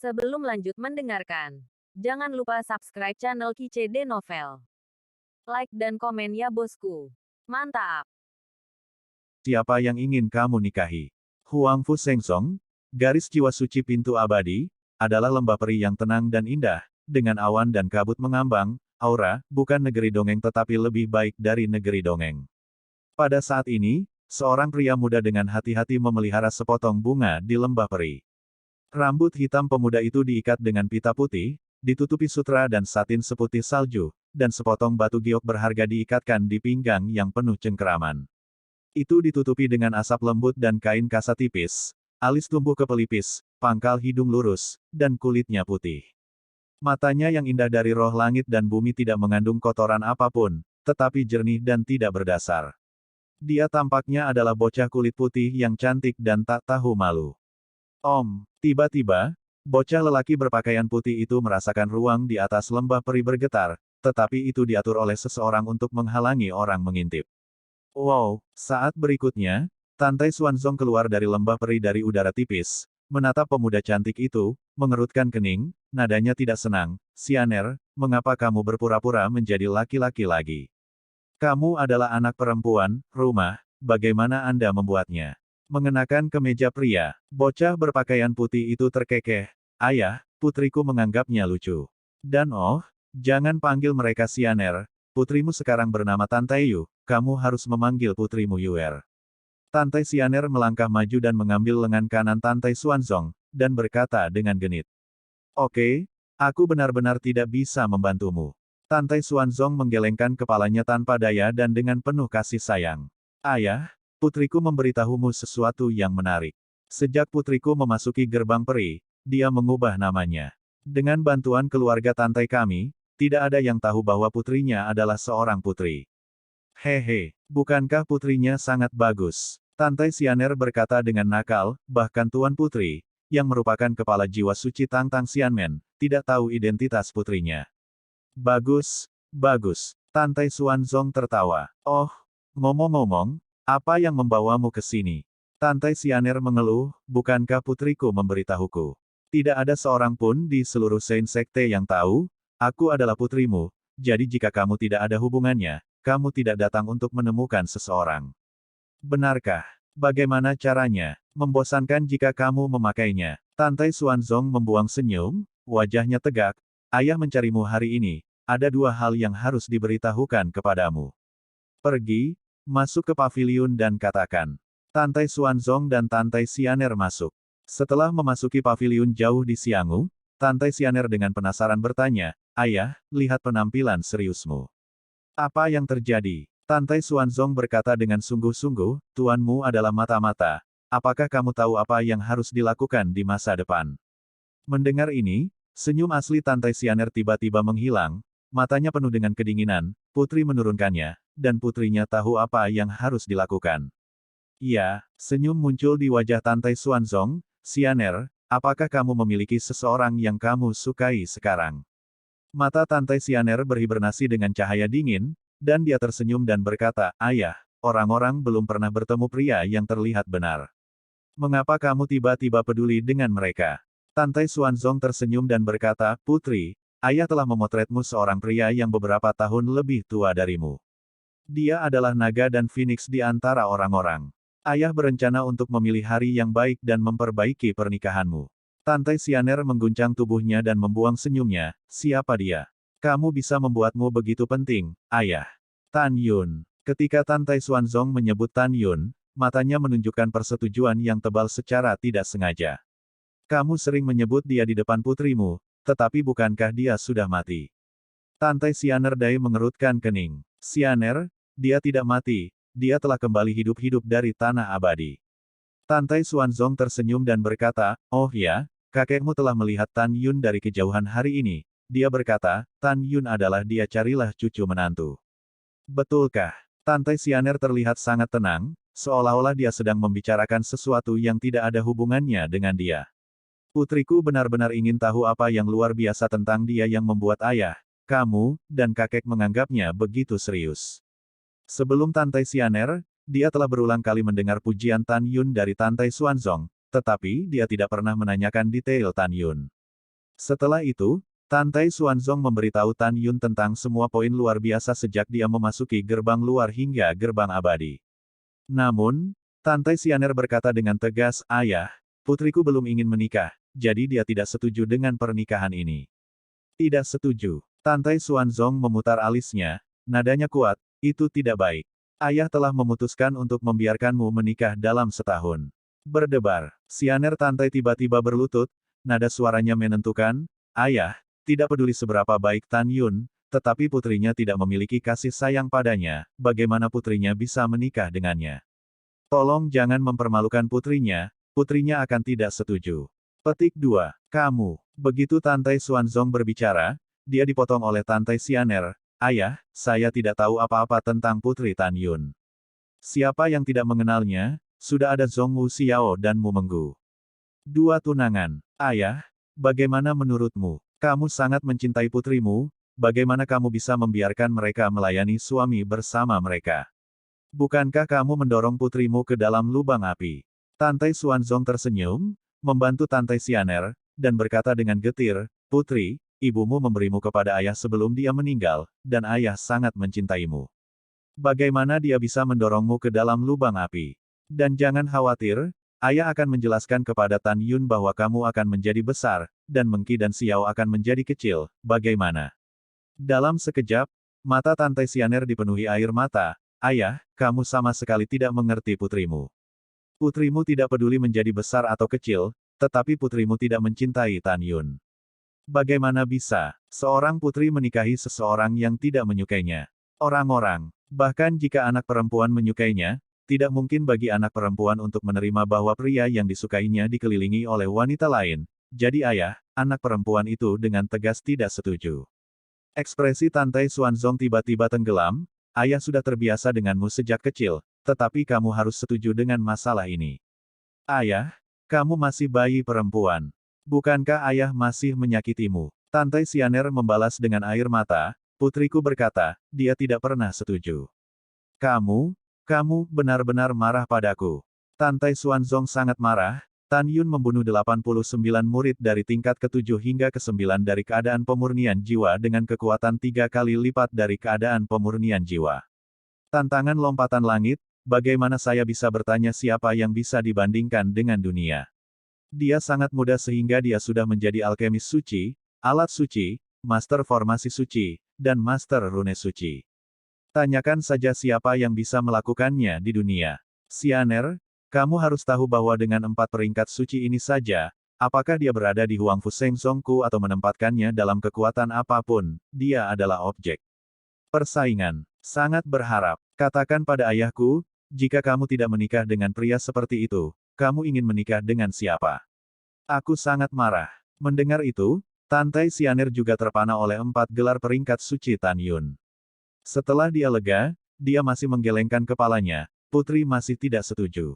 Sebelum lanjut mendengarkan, jangan lupa subscribe channel KCD Novel. Like dan komen ya bosku. Mantap! Siapa yang ingin kamu nikahi? Huang Fu Sengsong, garis jiwa suci pintu abadi, adalah lembah peri yang tenang dan indah, dengan awan dan kabut mengambang, aura, bukan negeri dongeng tetapi lebih baik dari negeri dongeng. Pada saat ini, seorang pria muda dengan hati-hati memelihara sepotong bunga di lembah peri. Rambut hitam pemuda itu diikat dengan pita putih, ditutupi sutra dan satin seputih salju, dan sepotong batu giok berharga diikatkan di pinggang yang penuh cengkeraman. Itu ditutupi dengan asap lembut dan kain kasa tipis, alis tumbuh ke pelipis, pangkal hidung lurus, dan kulitnya putih. Matanya yang indah dari roh langit dan bumi tidak mengandung kotoran apapun, tetapi jernih dan tidak berdasar. Dia tampaknya adalah bocah kulit putih yang cantik dan tak tahu malu. Tiba-tiba, bocah lelaki berpakaian putih itu merasakan ruang di atas lembah peri bergetar, tetapi itu diatur oleh seseorang untuk menghalangi orang mengintip. Wow, saat berikutnya, Tante Xuanzong keluar dari lembah peri dari udara tipis, menatap pemuda cantik itu, mengerutkan kening, nadanya tidak senang. Xianer, mengapa kamu berpura-pura menjadi laki-laki lagi? Kamu adalah anak perempuan, rumah, bagaimana Anda membuatnya? Mengenakan kemeja pria, bocah berpakaian putih itu terkekeh. Ayah, putriku menganggapnya lucu. Dan jangan panggil mereka Xianer, putrimu sekarang bernama Tante Yu, kamu harus memanggil putrimu Yuer. Tante Xianer melangkah maju dan mengambil lengan kanan Tante Xuanzong, dan berkata dengan genit. Oke, aku benar-benar tidak bisa membantumu. Tante Xuanzong menggelengkan kepalanya tanpa daya dan dengan penuh kasih sayang. Ayah, putriku memberitahumu sesuatu yang menarik. Sejak putriku memasuki gerbang peri, dia mengubah namanya. Dengan bantuan keluarga Tante kami, tidak ada yang tahu bahwa putrinya adalah seorang putri. Hehe, bukankah putrinya sangat bagus? Tante Xianer berkata dengan nakal, bahkan Tuan Putri, yang merupakan kepala jiwa suci Tangtang Xianmen, tidak tahu identitas putrinya. Bagus, bagus. Tante Xuanzong tertawa. Oh, ngomong-ngomong, apa yang membawamu ke sini? Tante Xianer mengeluh, bukankah putriku memberitahuku? Tidak ada seorang pun di seluruh Saint Sekte yang tahu, aku adalah putrimu, jadi jika kamu tidak ada hubungannya, kamu tidak datang untuk menemukan seseorang. Benarkah? Bagaimana caranya? Membosankan jika kamu memakainya. Tante Xuanzong membuang senyum, wajahnya tegak. Ayah mencarimu hari ini, ada dua hal yang harus diberitahukan kepadamu. Pergi, masuk ke paviliun dan katakan. Tante Xuanzong dan Tante Xianer masuk. Setelah memasuki paviliun jauh di Xianghu, Tante Xianer dengan penasaran bertanya, Ayah, lihat penampilan seriusmu. Apa yang terjadi? Tante Xuanzong berkata dengan sungguh-sungguh, tuanmu adalah mata-mata. Apakah kamu tahu apa yang harus dilakukan di masa depan? Mendengar ini, senyum asli Tante Xianer tiba-tiba menghilang, matanya penuh dengan kedinginan, putri menurunkannya, dan putrinya tahu apa yang harus dilakukan. Iya, senyum muncul di wajah Tante Xuanzong, Xianer, apakah kamu memiliki seseorang yang kamu sukai sekarang? Mata Tante Xianer berhibernasi dengan cahaya dingin, dan dia tersenyum dan berkata, Ayah, orang-orang belum pernah bertemu pria yang terlihat benar. Mengapa kamu tiba-tiba peduli dengan mereka? Tante Xuanzong tersenyum dan berkata, Putri, ayah telah memotretmu seorang pria yang beberapa tahun lebih tua darimu. Dia adalah naga dan phoenix di antara orang-orang. Ayah berencana untuk memilih hari yang baik dan memperbaiki pernikahanmu. Tante Xianer mengguncang tubuhnya dan membuang senyumnya, siapa dia? Kamu bisa membuatmu begitu penting, ayah. Tan Yun. Ketika Tante Xuanzong menyebut Tan Yun, matanya menunjukkan persetujuan yang tebal secara tidak sengaja. Kamu sering menyebut dia di depan putrimu, tetapi bukankah dia sudah mati? Tante Xianer Dai mengerutkan kening. Xianer, dia tidak mati, dia telah kembali hidup-hidup dari tanah abadi. Tante Xuanzong tersenyum dan berkata, oh ya, kakekmu telah melihat Tan Yun dari kejauhan hari ini. Dia berkata, Tan Yun adalah dia carilah cucu menantu. Betulkah? Tante Xianer terlihat sangat tenang, seolah-olah dia sedang membicarakan sesuatu yang tidak ada hubungannya dengan dia. Putriku benar-benar ingin tahu apa yang luar biasa tentang dia yang membuat ayah, kamu, dan kakek menganggapnya begitu serius. Sebelum Tante Xianer, dia telah berulang kali mendengar pujian Tan Yun dari Tante Xuanzong, tetapi dia tidak pernah menanyakan detail Tan Yun. Setelah itu, Tantai Xuanzong memberitahu Tan Yun tentang semua poin luar biasa sejak dia memasuki gerbang luar hingga gerbang abadi. Namun, Tantai Xianer berkata dengan tegas, "Ayah, putriku belum ingin menikah, jadi dia tidak setuju dengan pernikahan ini." Tidak setuju. Tantai Xuanzong memutar alisnya, nadanya kuat, "Itu tidak baik. Ayah telah memutuskan untuk membiarkanmu menikah dalam setahun." Berdebar. Xianer Tantai tiba-tiba berlutut, nada suaranya menentukan, "Ayah, tidak peduli seberapa baik Tan Yun, tetapi putrinya tidak memiliki kasih sayang padanya, bagaimana putrinya bisa menikah dengannya? Tolong jangan mempermalukan putrinya akan tidak setuju." Petik 2. Kamu. Begitu Tantai Xuanzong berbicara, dia dipotong oleh Tantai Xianer, "Ayah, saya tidak tahu apa-apa tentang Putri Tan Yun. Siapa yang tidak mengenalnya, sudah ada Zhong Wu Xiao dan Mu Menggu. Dua tunangan. Ayah, bagaimana menurutmu? Kamu sangat mencintai putrimu, bagaimana kamu bisa membiarkan mereka melayani suami bersama mereka? Bukankah kamu mendorong putrimu ke dalam lubang api?" Tantai Xuanzong tersenyum, membantu Tantai Xianer, dan berkata dengan getir, "Putri, ibumu memberimu kepada ayah sebelum dia meninggal, dan ayah sangat mencintaimu. Bagaimana dia bisa mendorongmu ke dalam lubang api? Dan jangan khawatir, ayah akan menjelaskan kepada Tan Yun bahwa kamu akan menjadi besar, dan Mengki dan Xiao akan menjadi kecil, bagaimana?" Dalam sekejap, mata Tantai Xianer dipenuhi air mata, "Ayah, kamu sama sekali tidak mengerti putrimu. Putrimu tidak peduli menjadi besar atau kecil, tetapi putrimu tidak mencintai Tan Yun. Bagaimana bisa seorang putri menikahi seseorang yang tidak menyukainya? Orang-orang, bahkan jika anak perempuan menyukainya, tidak mungkin bagi anak perempuan untuk menerima bahwa pria yang disukainya dikelilingi oleh wanita lain. Jadi ayah, anak perempuan itu dengan tegas tidak setuju." Ekspresi Tantai Xuanzong tiba-tiba tenggelam, "Ayah sudah terbiasa denganmu sejak kecil, tetapi kamu harus setuju dengan masalah ini. Ayah, kamu masih bayi perempuan. Bukankah ayah masih menyakitimu?" Tantai Xianer membalas dengan air mata, "Putriku berkata, dia tidak pernah setuju. Kamu benar-benar marah padaku." Tantai Xuanzong sangat marah, Tan Yun membunuh 89 murid dari tingkat ke-7 hingga ke-9 dari keadaan pemurnian jiwa dengan kekuatan 3 kali lipat dari keadaan pemurnian jiwa. Tantangan lompatan langit, bagaimana saya bisa bertanya siapa yang bisa dibandingkan dengan dunia? Dia sangat muda sehingga dia sudah menjadi alkemis suci, alat suci, master formasi suci, dan master rune suci. Tanyakan saja siapa yang bisa melakukannya di dunia. Xianer, kamu harus tahu bahwa dengan 4 peringkat suci ini saja, apakah dia berada di Huangfu Sengzongku atau menempatkannya dalam kekuatan apapun, dia adalah objek persaingan. Sangat berharap, katakan pada ayahku, jika kamu tidak menikah dengan pria seperti itu, kamu ingin menikah dengan siapa? Aku sangat marah. Mendengar itu, Tantai Xianer juga terpana oleh 4 gelar peringkat suci Tan Yun. Setelah dia lega, dia masih menggelengkan kepalanya, putri masih tidak setuju.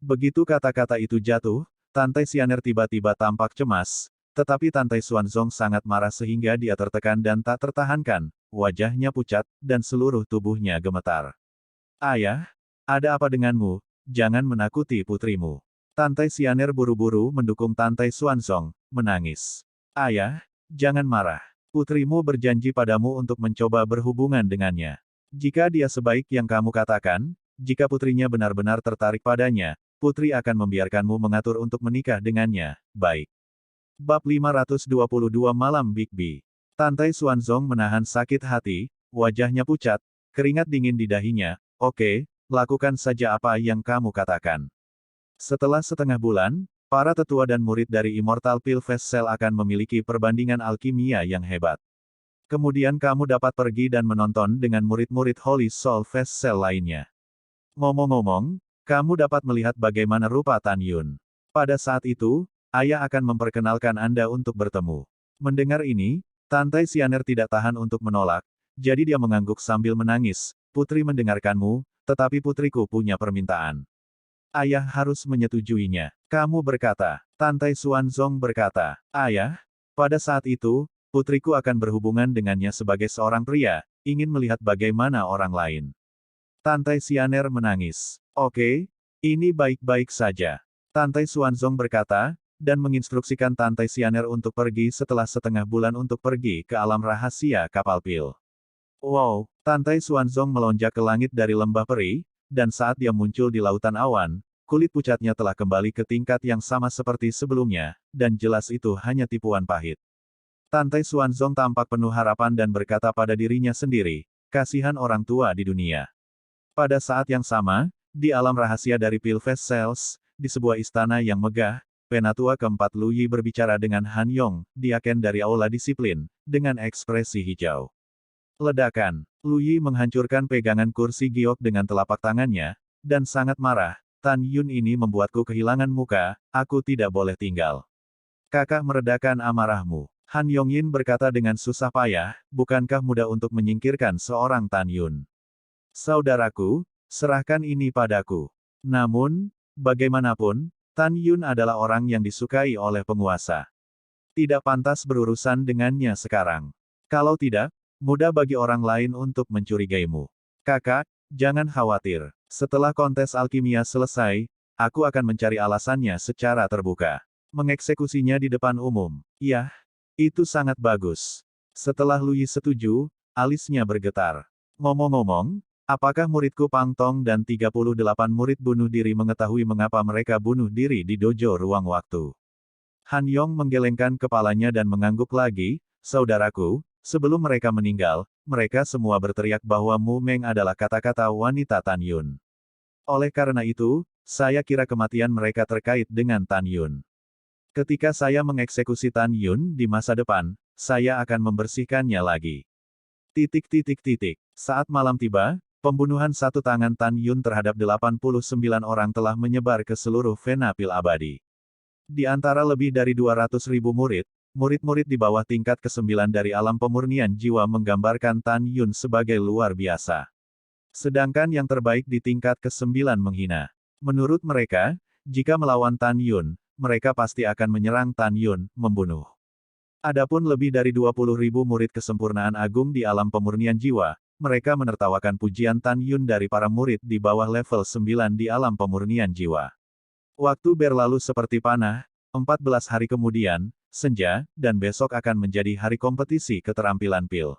Begitu kata-kata itu jatuh, Tantai Xianer tiba-tiba tampak cemas, tetapi Tantai Xuanzong sangat marah sehingga dia tertekan dan tak tertahankan, wajahnya pucat, dan seluruh tubuhnya gemetar. "Ayah, ada apa denganmu? Jangan menakuti putrimu." Tantai Xianer buru-buru mendukung Tantai Xuanzong, menangis. "Ayah, jangan marah. Putrimu berjanji padamu untuk mencoba berhubungan dengannya. Jika dia sebaik yang kamu katakan, jika putrinya benar-benar tertarik padanya, putri akan membiarkanmu mengatur untuk menikah dengannya." Baik. Bab 522 Malam Big B. Tantai Xuanzong menahan sakit hati, wajahnya pucat, keringat dingin di dahinya. "Oke, lakukan saja apa yang kamu katakan." Setelah setengah bulan, para tetua dan murid dari Immortal Pill Fest Cell akan memiliki perbandingan alkimia yang hebat. Kemudian kamu dapat pergi dan menonton dengan murid-murid Holy Soul Fest Cell lainnya. Ngomong-ngomong, kamu dapat melihat bagaimana rupa Tan Yun. Pada saat itu, ayah akan memperkenalkan Anda untuk bertemu. Mendengar ini, Tantai Xianer tidak tahan untuk menolak, jadi dia mengangguk sambil menangis. "Putri mendengarkanmu, tetapi putriku punya permintaan. Ayah harus menyetujuinya." "Kamu berkata." Tantai Xuanzong berkata, "Ayah, pada saat itu, putriku akan berhubungan dengannya sebagai seorang pria, ingin melihat bagaimana orang lain." Tantai Xianer menangis. "Oke, ini baik-baik saja." Tantai Xuanzong berkata, dan menginstruksikan Tan Taisyaner untuk pergi setelah setengah bulan untuk pergi ke alam rahasia kapal pil. Wow, Tan Tai Xuanzong melonjak ke langit dari lembah peri, dan saat dia muncul di lautan awan, kulit pucatnya telah kembali ke tingkat yang sama seperti sebelumnya, dan jelas itu hanya tipuan pahit. Tan Tai Xuanzong tampak penuh harapan dan berkata pada dirinya sendiri, kasihan orang tua di dunia. Pada saat yang sama, di alam rahasia dari Pilfest Cells, di sebuah istana yang megah, Penatua keempat Lu Yi berbicara dengan Han Yong, diaken dari Aula Disiplin, dengan ekspresi hijau. Ledakan. Lu Yi menghancurkan pegangan kursi giok dengan telapak tangannya, dan sangat marah. Tan Yun ini membuatku kehilangan muka, aku tidak boleh tinggal. Kakak meredakan amarahmu. Han Yongyin berkata dengan susah payah, bukankah mudah untuk menyingkirkan seorang Tan Yun? Saudaraku, serahkan ini padaku. Namun, bagaimanapun, Tan Yun adalah orang yang disukai oleh penguasa. Tidak pantas berurusan dengannya sekarang. Kalau tidak, mudah bagi orang lain untuk mencurigaimu. Kakak, jangan khawatir. Setelah kontes alkimia selesai, aku akan mencari alasannya secara terbuka. Mengeksekusinya di depan umum. Yah, itu sangat bagus. Setelah Lu Yi setuju, alisnya bergetar. Ngomong-ngomong, apakah muridku Pang Tong dan 38 murid bunuh diri mengetahui mengapa mereka bunuh diri di dojo ruang waktu? Han Yong menggelengkan kepalanya dan mengangguk lagi, saudaraku, sebelum mereka meninggal, mereka semua berteriak bahwa Mu Meng adalah kata-kata wanita Tan Yun. Oleh karena itu, saya kira kematian mereka terkait dengan Tan Yun. Ketika saya mengeksekusi Tan Yun di masa depan, saya akan membersihkannya lagi. Saat malam tiba, pembunuhan satu tangan Tan Yun terhadap 89 orang telah menyebar ke seluruh Venapil abadi. Di antara lebih dari 200.000 murid, murid-murid di bawah tingkat ke-9 dari alam pemurnian jiwa menggambarkan Tan Yun sebagai luar biasa. Sedangkan yang terbaik di tingkat ke-9 menghina. Menurut mereka, jika melawan Tan Yun, mereka pasti akan menyerang Tan Yun, membunuh. Adapun lebih dari 20.000 murid kesempurnaan agung di alam pemurnian jiwa, mereka menertawakan pujian Tan Yun dari para murid di bawah level 9 di alam pemurnian jiwa. Waktu berlalu seperti panah, 14 hari kemudian, senja, dan besok akan menjadi hari kompetisi keterampilan pil.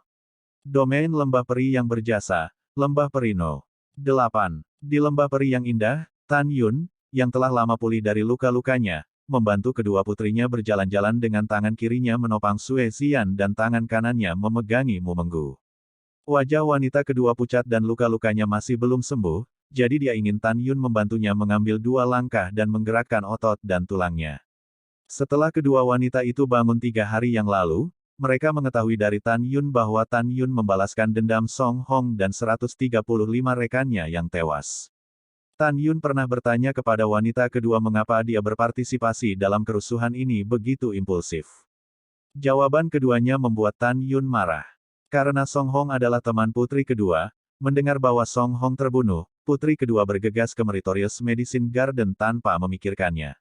Domain Lembah Peri yang berjasa, Lembah Peri No. 8. Di Lembah Peri yang indah, Tan Yun, yang telah lama pulih dari luka-lukanya, membantu kedua putrinya berjalan-jalan dengan tangan kirinya menopang Sue Xian dan tangan kanannya memegangi Mu Menggu. Wajah wanita kedua pucat dan luka-lukanya masih belum sembuh, jadi dia ingin Tan Yun membantunya mengambil 2 langkah dan menggerakkan otot dan tulangnya. Setelah kedua wanita itu bangun 3 hari yang lalu, mereka mengetahui dari Tan Yun bahwa Tan Yun membalaskan dendam Song Hong dan 135 rekannya yang tewas. Tan Yun pernah bertanya kepada wanita kedua mengapa dia berpartisipasi dalam kerusuhan ini begitu impulsif. Jawaban keduanya membuat Tan Yun marah. Karena Song Hong adalah teman putri kedua, mendengar bahwa Song Hong terbunuh, putri kedua bergegas ke Meritorious Medicine Garden tanpa memikirkannya.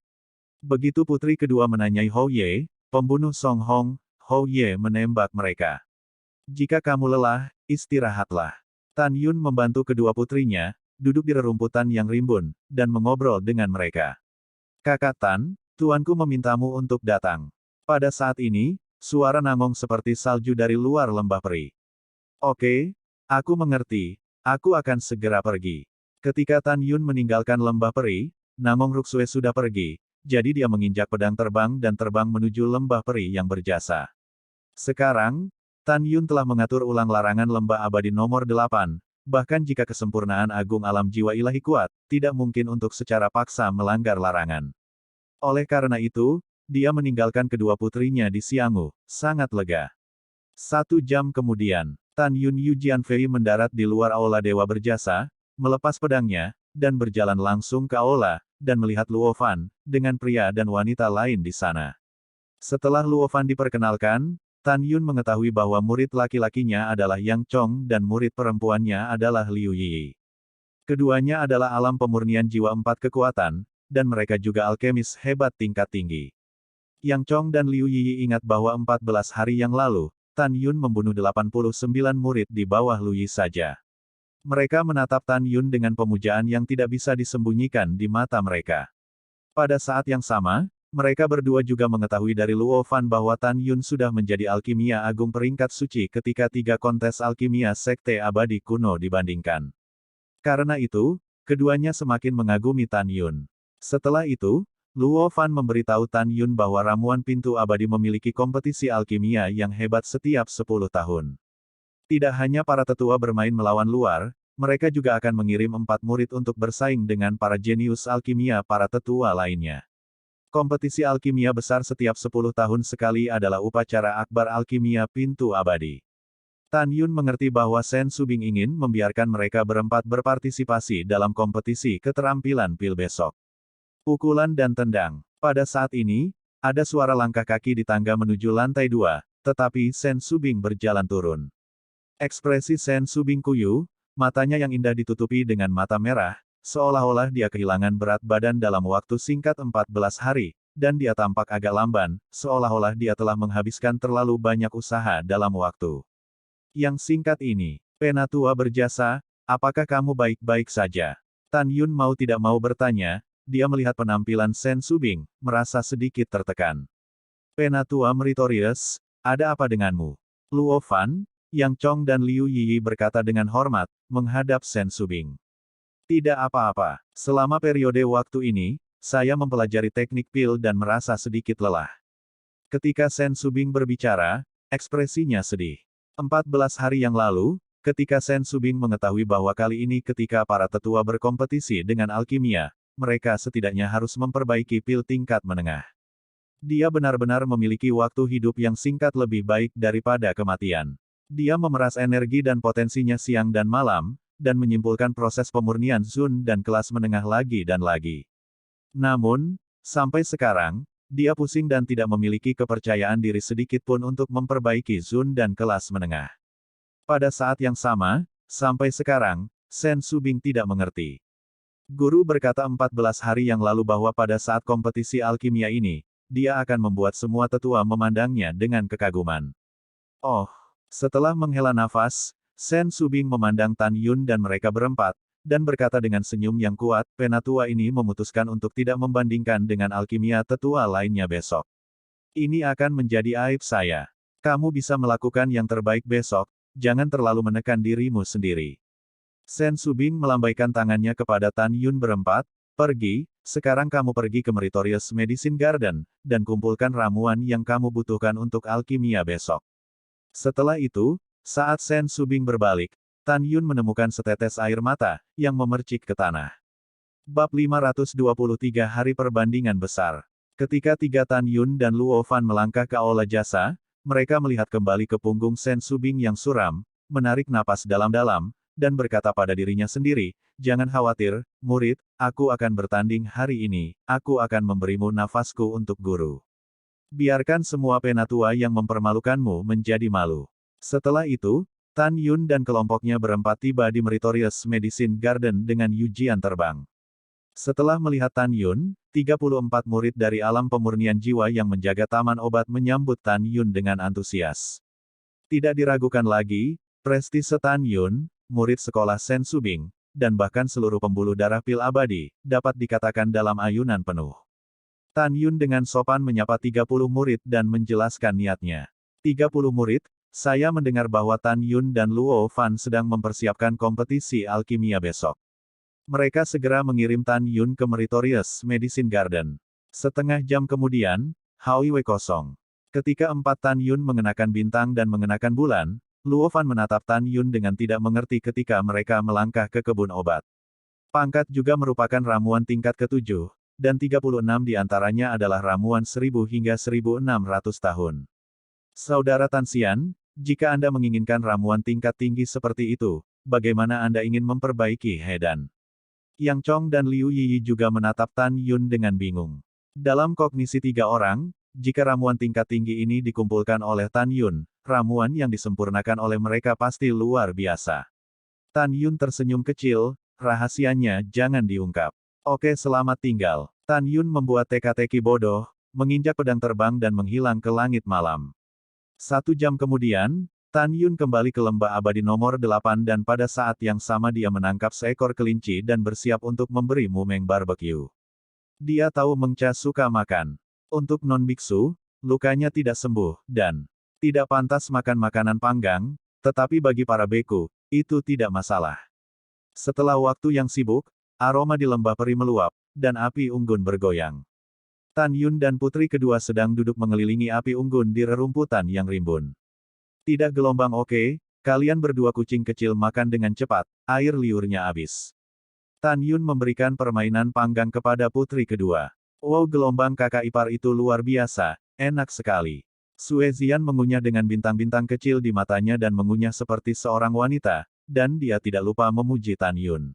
Begitu putri kedua menanyai Hou Ye, pembunuh Song Hong, Hou Ye menembak mereka. Jika kamu lelah, istirahatlah. Tan Yun membantu kedua putrinya, duduk di rerumputan yang rimbun, dan mengobrol dengan mereka. Kakak Tan, tuanku memintamu untuk datang. Pada saat ini, suara nangong seperti salju dari luar lembah peri. Oke, aku mengerti, aku akan segera pergi. Ketika Tan Yun meninggalkan lembah peri, Nangong Ruksue sudah pergi, jadi dia menginjak pedang terbang dan terbang menuju lembah peri yang berjasa. Sekarang, Tan Yun telah mengatur ulang larangan lembah abadi nomor 8, bahkan jika kesempurnaan agung alam jiwa ilahi kuat, tidak mungkin untuk secara paksa melanggar larangan. Oleh karena itu, dia meninggalkan kedua putrinya di Xianghu, sangat lega. 1 jam kemudian, Tan Yun Yu Jianfei mendarat di luar aula Dewa Berjasa, melepas pedangnya, dan berjalan langsung ke aula, dan melihat Luo Fan, dengan pria dan wanita lain di sana. Setelah Luo Fan diperkenalkan, Tan Yun mengetahui bahwa murid laki-lakinya adalah Yang Chong dan murid perempuannya adalah Liu Yi. Keduanya adalah alam pemurnian jiwa 4 kekuatan, dan mereka juga alkemis hebat tingkat tinggi. Yang Chong dan Liu Yi ingat bahwa 14 hari yang lalu, Tan Yun membunuh 89 murid di bawah Lu Yi saja. Mereka menatap Tan Yun dengan pemujaan yang tidak bisa disembunyikan di mata mereka. Pada saat yang sama, Mereka berdua juga mengetahui dari Luo Fan bahwa Tan Yun sudah menjadi alkimia agung peringkat suci ketika 3 kontes alkimia Sekte Abadi kuno dibandingkan. Karena itu, keduanya semakin mengagumi Tan Yun. Setelah itu, Luo Fan memberitahu Tan Yun bahwa ramuan pintu abadi memiliki kompetisi alkimia yang hebat setiap 10 tahun. Tidak hanya para tetua bermain melawan luar, mereka juga akan mengirim 4 murid untuk bersaing dengan para jenius alkimia para tetua lainnya. Kompetisi alkimia besar setiap 10 tahun sekali adalah upacara akbar alkimia pintu abadi. Tan Yun mengerti bahwa Sen Subing ingin membiarkan mereka berempat berpartisipasi dalam kompetisi keterampilan pil besok. Pukulan dan tendang. Pada saat ini, ada suara langkah kaki di tangga menuju lantai 2, tetapi Sen Subing berjalan turun. Ekspresi Sen Subing kuyu, matanya yang indah ditutupi dengan mata merah, seolah-olah dia kehilangan berat badan dalam waktu singkat 14 hari, dan dia tampak agak lamban, seolah-olah dia telah menghabiskan terlalu banyak usaha dalam waktu yang singkat ini. Penatua berjasa, apakah kamu baik-baik saja? Tan Yun mau tidak mau bertanya, dia melihat penampilan Sen Subing, merasa sedikit tertekan. Penatua Meritorious, ada apa denganmu? Luo Fan, Yang Chong dan Liu Yiyi berkata dengan hormat, menghadap Sen Subing. Tidak apa-apa, selama periode waktu ini, saya mempelajari teknik pil dan merasa sedikit lelah. Ketika Sen Subing berbicara, ekspresinya sedih. 14 hari yang lalu, ketika Sen Subing mengetahui bahwa kali ini ketika para tetua berkompetisi dengan alkimia, mereka setidaknya harus memperbaiki pil tingkat menengah. Dia benar-benar memiliki waktu hidup yang singkat lebih baik daripada kematian. Dia memeras energi dan potensinya siang dan malam, dan menyimpulkan proses pemurnian Zun dan kelas menengah lagi dan lagi. Namun, sampai sekarang, dia pusing dan tidak memiliki kepercayaan diri sedikit pun untuk memperbaiki Zun dan kelas menengah. Pada saat yang sama, sampai sekarang, Sen Subing tidak mengerti. Guru berkata 14 hari yang lalu bahwa pada saat kompetisi alkimia ini, dia akan membuat semua tetua memandangnya dengan kekaguman. Oh! Setelah menghela nafas, Sen Subing memandang Tan Yun dan mereka berempat, dan berkata dengan senyum yang kuat, penatua ini memutuskan untuk tidak membandingkan dengan alkimia tetua lainnya besok. Ini akan menjadi aib saya. Kamu bisa melakukan yang terbaik besok, jangan terlalu menekan dirimu sendiri. Sen Subing melambaikan tangannya kepada Tan Yun berempat, pergi, sekarang kamu pergi ke Meritorious Medicine Garden, dan kumpulkan ramuan yang kamu butuhkan untuk alkimia besok. Setelah itu, saat Sen Subing berbalik, Tan Yun menemukan setetes air mata, yang memercik ke tanah. Bab 523 Hari Perbandingan Besar. Ketika Tan Yun dan Luo Fan melangkah ke aula jasa, mereka melihat kembali ke punggung Sen Subing yang suram, menarik napas dalam-dalam, dan berkata pada dirinya sendiri, jangan khawatir, murid, aku akan bertanding hari ini, aku akan memberimu nafasku untuk guru. Biarkan semua penatua yang mempermalukanmu menjadi malu. Setelah itu, Tan Yun dan kelompoknya berempat tiba di Meritorious Medicine Garden dengan ujian terbang. Setelah melihat Tan Yun, 34 murid dari alam pemurnian jiwa yang menjaga taman obat menyambut Tan Yun dengan antusias. Tidak diragukan lagi, prestise Tan Yun, murid sekolah Sen Subing, dan bahkan seluruh pembuluh darah pil abadi, dapat dikatakan dalam ayunan penuh. Tan Yun dengan sopan menyapa 30 murid dan menjelaskan niatnya. 30 murid, saya mendengar bahwa Tan Yun dan Luo Fan sedang mempersiapkan kompetisi alkimia besok. Mereka segera mengirim Tan Yun ke Meritorious Medicine Garden. Setengah jam kemudian, Hallway kosong. Ketika 4 Tan Yun mengenakan bintang dan mengenakan bulan, Luo Fan menatap Tan Yun dengan tidak mengerti ketika mereka melangkah ke kebun obat. Pangkat juga merupakan ramuan tingkat ke-7. Dan 36 di antaranya adalah ramuan 1000 hingga 1600 tahun. Saudara Tan Xian, jika Anda menginginkan ramuan tingkat tinggi seperti itu, bagaimana Anda ingin memperbaiki Hedan? Yang Chong dan Liu Yiyi juga menatap Tan Yun dengan bingung. Dalam kognisi 3 orang, jika ramuan tingkat tinggi ini dikumpulkan oleh Tan Yun, ramuan yang disempurnakan oleh mereka pasti luar biasa. Tan Yun tersenyum kecil, rahasianya jangan diungkap. Oke, selamat tinggal. Tan Yun membuat teka-teki bodoh, menginjak pedang terbang dan menghilang ke langit malam. 1 jam kemudian, Tan Yun kembali ke lembah abadi nomor 8 dan pada saat yang sama dia menangkap seekor kelinci dan bersiap untuk memberi Mumeng barbecue. Dia tahu Meng Cha suka makan. Untuk non-biksu, lukanya tidak sembuh, dan tidak pantas makan makanan panggang, tetapi bagi para beku, itu tidak masalah. Setelah waktu yang sibuk, aroma di lembah peri meluap, dan api unggun bergoyang. Tan Yun dan putri kedua sedang duduk mengelilingi api unggun di rerumputan yang rimbun. Tidak gelombang oke, kalian berdua kucing kecil makan dengan cepat, air liurnya habis. Tan Yun memberikan permainan panggang kepada putri kedua. Wow, gelombang kakak ipar itu luar biasa, enak sekali. Sue Zian mengunyah dengan bintang-bintang kecil di matanya dan mengunyah seperti seorang wanita, dan dia tidak lupa memuji Tan Yun.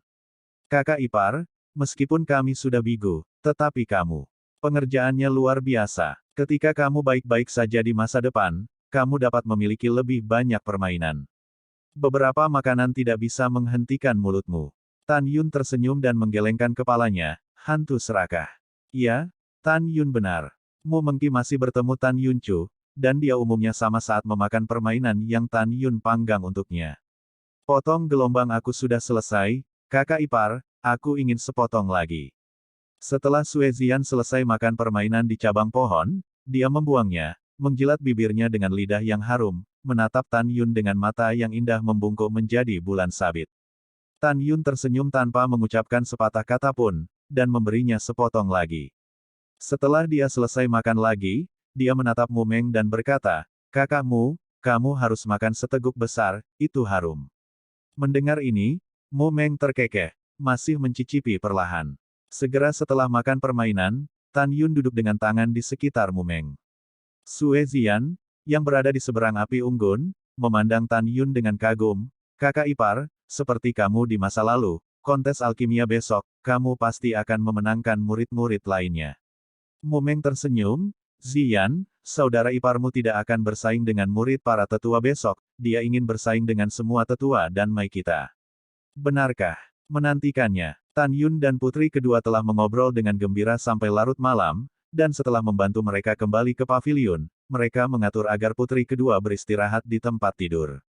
Kakak ipar, meskipun kami sudah bigu, tetapi kamu, pengerjaannya luar biasa. Ketika kamu baik-baik saja di masa depan, kamu dapat memiliki lebih banyak permainan. Beberapa makanan tidak bisa menghentikan mulutmu. Tan Yun tersenyum dan menggelengkan kepalanya, hantu serakah. Ya, Tan Yun benar. Mu Mengki masih bertemu Tan Yun Chu, dan dia umumnya sama saat memakan permainan yang Tan Yun panggang untuknya. Potong gelombang aku sudah selesai, kakak ipar, aku ingin sepotong lagi. Setelah Sue Zian selesai makan permainan di cabang pohon, dia membuangnya, menjilat bibirnya dengan lidah yang harum, menatap Tan Yun dengan mata yang indah membungkuk menjadi bulan sabit. Tan Yun tersenyum tanpa mengucapkan sepatah kata pun, dan memberinya sepotong lagi. Setelah dia selesai makan lagi, dia menatap Mu Meng dan berkata, kakakmu, kamu harus makan seteguk besar, itu harum. Mendengar ini, Mu Meng terkekeh, masih mencicipi perlahan. Segera setelah makan permainan, Tan Yun duduk dengan tangan di sekitar Mu Meng. Sue Zian, yang berada di seberang api unggun, memandang Tan Yun dengan kagum, kakak ipar, seperti kamu di masa lalu, kontes alkimia besok, kamu pasti akan memenangkan murid-murid lainnya. Mu Meng tersenyum, Zian, saudara iparmu tidak akan bersaing dengan murid para tetua besok, dia ingin bersaing dengan semua tetua dan mai kita. Benarkah? Menantikannya, Tan Yun dan putri kedua telah mengobrol dengan gembira sampai larut malam, dan setelah membantu mereka kembali ke paviliun, mereka mengatur agar putri kedua beristirahat di tempat tidur.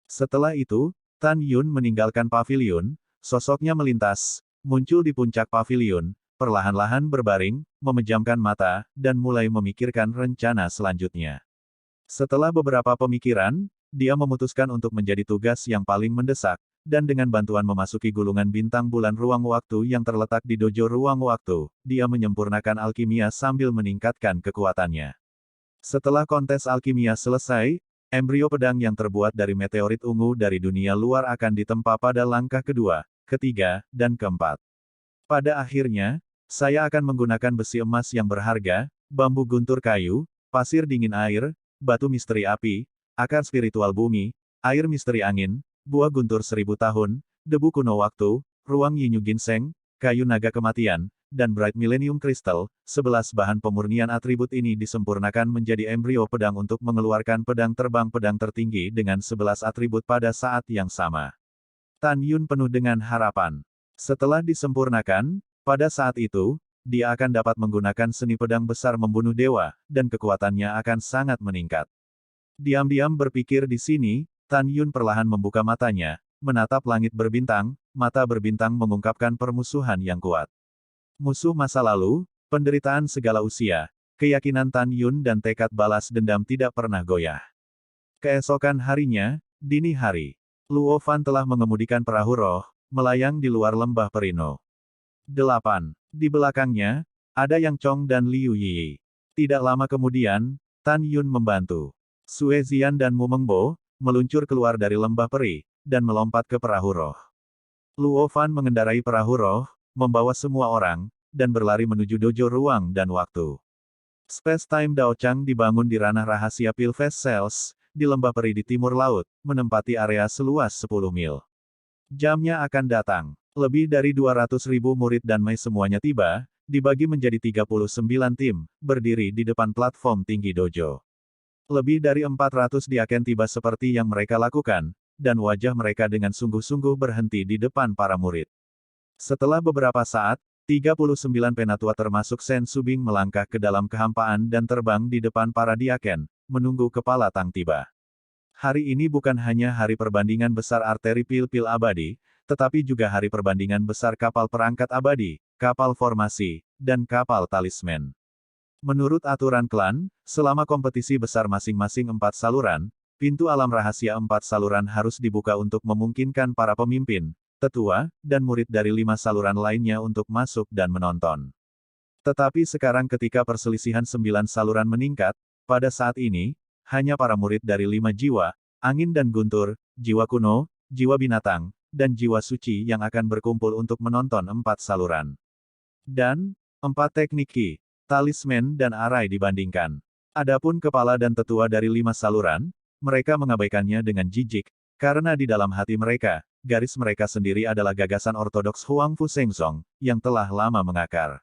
Setelah itu, Tan Yun meninggalkan paviliun, sosoknya melintas, muncul di puncak paviliun, perlahan-lahan berbaring, memejamkan mata, dan mulai memikirkan rencana selanjutnya. Setelah beberapa pemikiran, dia memutuskan untuk menjadi tugas yang paling mendesak, dan dengan bantuan memasuki gulungan bintang bulan ruang waktu yang terletak di dojo ruang waktu, dia menyempurnakan alkimia sambil meningkatkan kekuatannya. Setelah kontes alkimia selesai, embrio pedang yang terbuat dari meteorit ungu dari dunia luar akan ditempa pada langkah kedua, ketiga, dan keempat. Pada akhirnya, saya akan menggunakan besi emas yang berharga, bambu guntur kayu, pasir dingin air, batu misteri api, akar spiritual bumi, air misteri angin, buah guntur 1000 tahun, debu kuno waktu, ruang yinyu ginseng, kayu naga kematian, dan bright millennium crystal. 11 bahan pemurnian atribut ini disempurnakan menjadi embrio pedang untuk mengeluarkan pedang terbang pedang tertinggi dengan 11 atribut pada saat yang sama. Tan Yun penuh dengan harapan. Setelah disempurnakan, pada saat itu, dia akan dapat menggunakan seni pedang besar membunuh dewa, dan kekuatannya akan sangat meningkat. Diam-diam berpikir di sini, Tan Yun perlahan membuka matanya, menatap langit berbintang, mata berbintang mengungkapkan permusuhan yang kuat. Musuh masa lalu, penderitaan segala usia, keyakinan Tan Yun dan tekad balas dendam tidak pernah goyah. Keesokan harinya, dini hari, Luo Fan telah mengemudikan perahu roh, melayang di luar lembah Perino. 8. Di belakangnya, ada Yang Chong dan Liu Yi. Tidak lama kemudian, Tan Yun membantu Sue Zian dan Mu Mengbo meluncur keluar dari lembah peri, dan melompat ke perahu roh. Luo Fan mengendarai perahu roh, membawa semua orang, dan berlari menuju dojo ruang dan waktu. Space Time Dao Chang dibangun di ranah rahasia Pilfest Cells, di lembah peri di timur laut, menempati area seluas 10 mil. Jamnya akan datang. Lebih dari 200.000 murid dan mai semuanya tiba, dibagi menjadi 39 tim, berdiri di depan platform tinggi dojo. Lebih dari 400 diaken tiba seperti yang mereka lakukan, dan wajah mereka dengan sungguh-sungguh berhenti di depan para murid. Setelah beberapa saat, 39 penatua termasuk Sen Subing melangkah ke dalam kehampaan dan terbang di depan para diaken, menunggu kepala Tang tiba. Hari ini bukan hanya hari perbandingan besar arteri pil-pil abadi, tetapi juga hari perbandingan besar kapal perangkat abadi, kapal formasi, dan kapal talisman. Menurut aturan klan, selama kompetisi besar masing-masing 4 saluran, pintu alam rahasia 4 saluran harus dibuka untuk memungkinkan para pemimpin, tetua, dan murid dari 5 saluran lainnya untuk masuk dan menonton. Tetapi sekarang ketika perselisihan 9 saluran meningkat, pada saat ini, hanya para murid dari 5 jiwa, angin dan guntur, jiwa kuno, jiwa binatang, dan jiwa suci yang akan berkumpul untuk menonton 4 saluran. Dan, 4 teknik ki, talisman dan arai dibandingkan. Adapun kepala dan tetua dari 5 saluran, mereka mengabaikannya dengan jijik, karena di dalam hati mereka, garis mereka sendiri adalah gagasan ortodoks Huangfu Shengzong, yang telah lama mengakar.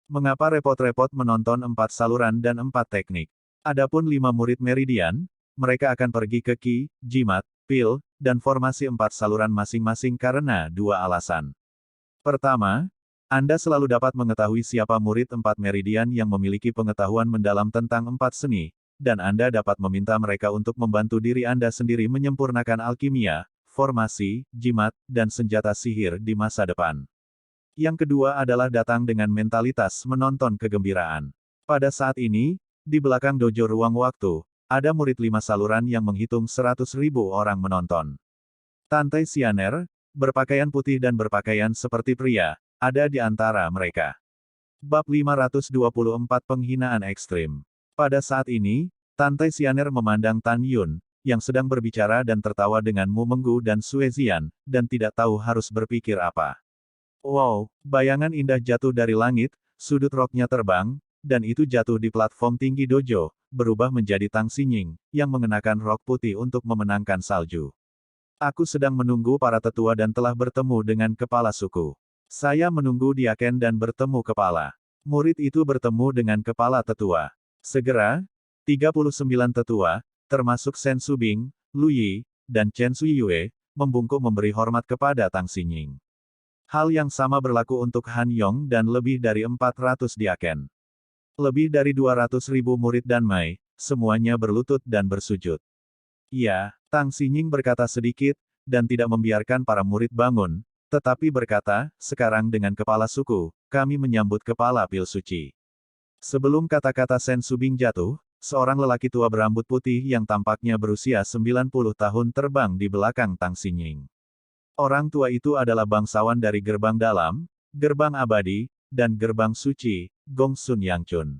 Mengapa repot-repot menonton 4 saluran dan 4 teknik? Adapun 5 murid meridian, mereka akan pergi ke ki, jimat, pil, dan formasi 4 saluran masing-masing karena 2 alasan. Pertama, Anda selalu dapat mengetahui siapa murid 4 meridian yang memiliki pengetahuan mendalam tentang 4 seni, dan Anda dapat meminta mereka untuk membantu diri Anda sendiri menyempurnakan alkimia, formasi, jimat, dan senjata sihir di masa depan. Yang kedua adalah datang dengan mentalitas menonton kegembiraan. Pada saat ini, di belakang dojo ruang waktu, ada murid 5 saluran yang menghitung 100.000 orang menonton. Tante Xianer, berpakaian putih dan berpakaian seperti pria, ada di antara mereka. Bab 524 Penghinaan Ekstrim. Pada saat ini, Tante Xianer memandang Tan Yun, yang sedang berbicara dan tertawa dengan Mu Menggu dan Sue Zian, dan tidak tahu harus berpikir apa. Wow, bayangan indah jatuh dari langit, sudut roknya terbang, dan itu jatuh di platform tinggi dojo, berubah menjadi Tang Xinying, yang mengenakan rok putih untuk memenangkan salju. Aku sedang menunggu para tetua dan telah bertemu dengan kepala suku. Saya menunggu Diaken dan bertemu kepala. Murid itu bertemu dengan kepala tetua. Segera, 39 tetua, termasuk Shen Subing, Lu Yi, dan Chen Suyue, membungkuk memberi hormat kepada Tang Xinying. Hal yang sama berlaku untuk Han Yong dan lebih dari 400 Diaken. Lebih dari 200.000 murid dan Mai, semuanya berlutut dan bersujud. Iya, Tang Xinying berkata sedikit, dan tidak membiarkan para murid bangun, tetapi berkata, sekarang dengan kepala suku, kami menyambut kepala pil suci. Sebelum kata-kata Shen Subing jatuh, seorang lelaki tua berambut putih yang tampaknya berusia 90 tahun terbang di belakang Tang Xinying. Orang tua itu adalah bangsawan dari gerbang dalam, gerbang abadi, dan gerbang suci, Gongsun Yangchun.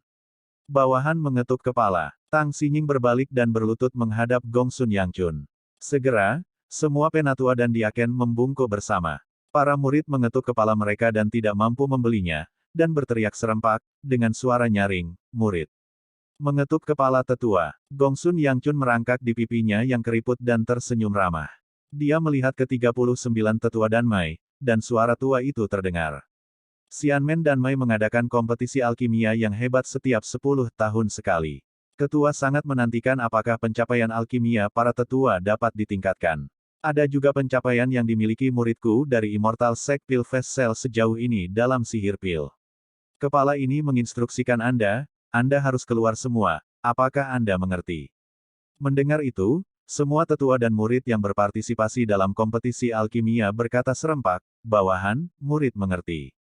Bawahan mengetuk kepala. Tang Xinying berbalik dan berlutut menghadap Gongsun Yangchun. Segera, semua penatua dan diaken membungkuk bersama. Para murid mengetuk kepala mereka dan tidak mampu membelinya, dan berteriak serempak, dengan suara nyaring, murid. Mengetuk kepala tetua, Gongsun Yangchun merangkak di pipinya yang keriput dan tersenyum ramah. Dia melihat ke-39 tetua dan Mai, dan suara tua itu terdengar. Xianmen dan Mai mengadakan kompetisi alkimia yang hebat setiap 10 tahun sekali. Ketua sangat menantikan apakah pencapaian alkimia para tetua dapat ditingkatkan. Ada juga pencapaian yang dimiliki muridku dari Immortal Sect Pil Fast Cell sejauh ini dalam sihir pil. Kepala ini menginstruksikan Anda harus keluar semua, apakah Anda mengerti? Mendengar itu, semua tetua dan murid yang berpartisipasi dalam kompetisi alkimia berkata serempak, bawahan, murid mengerti.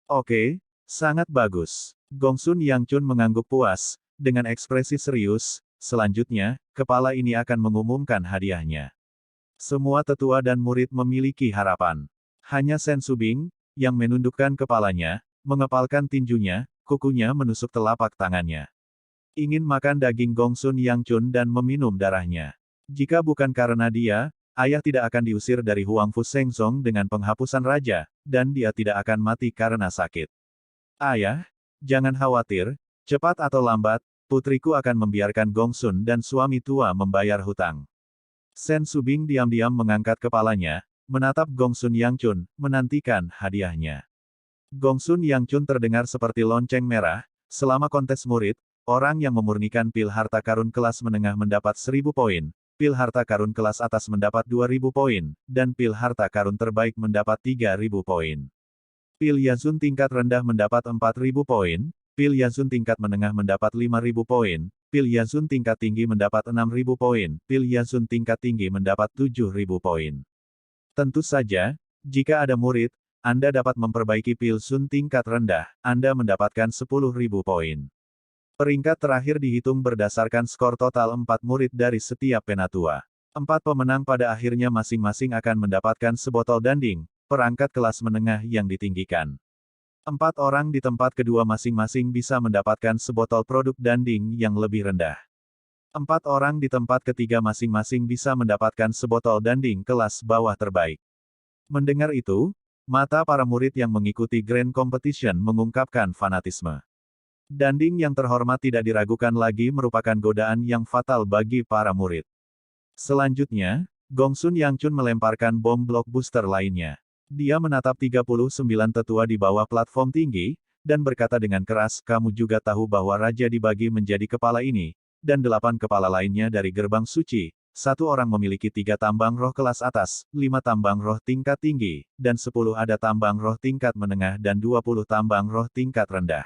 Oke, sangat bagus. Gongsun Yangchun mengangguk puas, dengan ekspresi serius, selanjutnya, kepala ini akan mengumumkan hadiahnya. Semua tetua dan murid memiliki harapan. Hanya Shen Subing, yang menundukkan kepalanya, mengepalkan tinjunya, kukunya menusuk telapak tangannya. Ingin makan daging Gongsun Yangchun dan meminum darahnya. Jika bukan karena dia, ayah tidak akan diusir dari Huangfu Shengzong dengan penghapusan raja, dan dia tidak akan mati karena sakit. Ayah, jangan khawatir, cepat atau lambat, putriku akan membiarkan Gongsun dan suami tua membayar hutang. Shen Subing diam-diam mengangkat kepalanya, menatap Gongsun Yangchun, menantikan hadiahnya. Gongsun Yangchun terdengar seperti lonceng merah, selama kontes murid, orang yang memurnikan pil harta karun kelas menengah mendapat 1000 poin, pil harta karun kelas atas mendapat 2000 poin, dan pil harta karun terbaik mendapat 3000 poin. Pil Yazun tingkat rendah mendapat 4000 poin, pil Yazun tingkat menengah mendapat 5000 poin, pil Yazun tingkat tinggi mendapat 6000 poin, pil Yazun tingkat tinggi mendapat 7000 poin. Tentu saja, jika ada murid, Anda dapat memperbaiki pil Sun tingkat rendah, Anda mendapatkan 10.000 poin. Peringkat terakhir dihitung berdasarkan skor total 4 murid dari setiap penatua. 4 pemenang pada akhirnya masing-masing akan mendapatkan sebotol danding, perangkat kelas menengah yang ditinggikan. 4 orang di tempat kedua masing-masing bisa mendapatkan sebotol produk danding yang lebih rendah. 4 orang di tempat ketiga masing-masing bisa mendapatkan sebotol danding kelas bawah terbaik. Mendengar itu, mata para murid yang mengikuti Grand Competition mengungkapkan fanatisme. Danding yang terhormat tidak diragukan lagi merupakan godaan yang fatal bagi para murid. Selanjutnya, Gongsun Yangchun melemparkan bom blockbuster lainnya. Dia menatap 39 tetua di bawah platform tinggi, dan berkata dengan keras, kamu juga tahu bahwa raja dibagi menjadi kepala ini, dan 8 kepala lainnya dari gerbang suci. 1 orang memiliki 3 tambang roh kelas atas, 5 tambang roh tingkat tinggi, dan 10 ada tambang roh tingkat menengah dan 20 tambang roh tingkat rendah.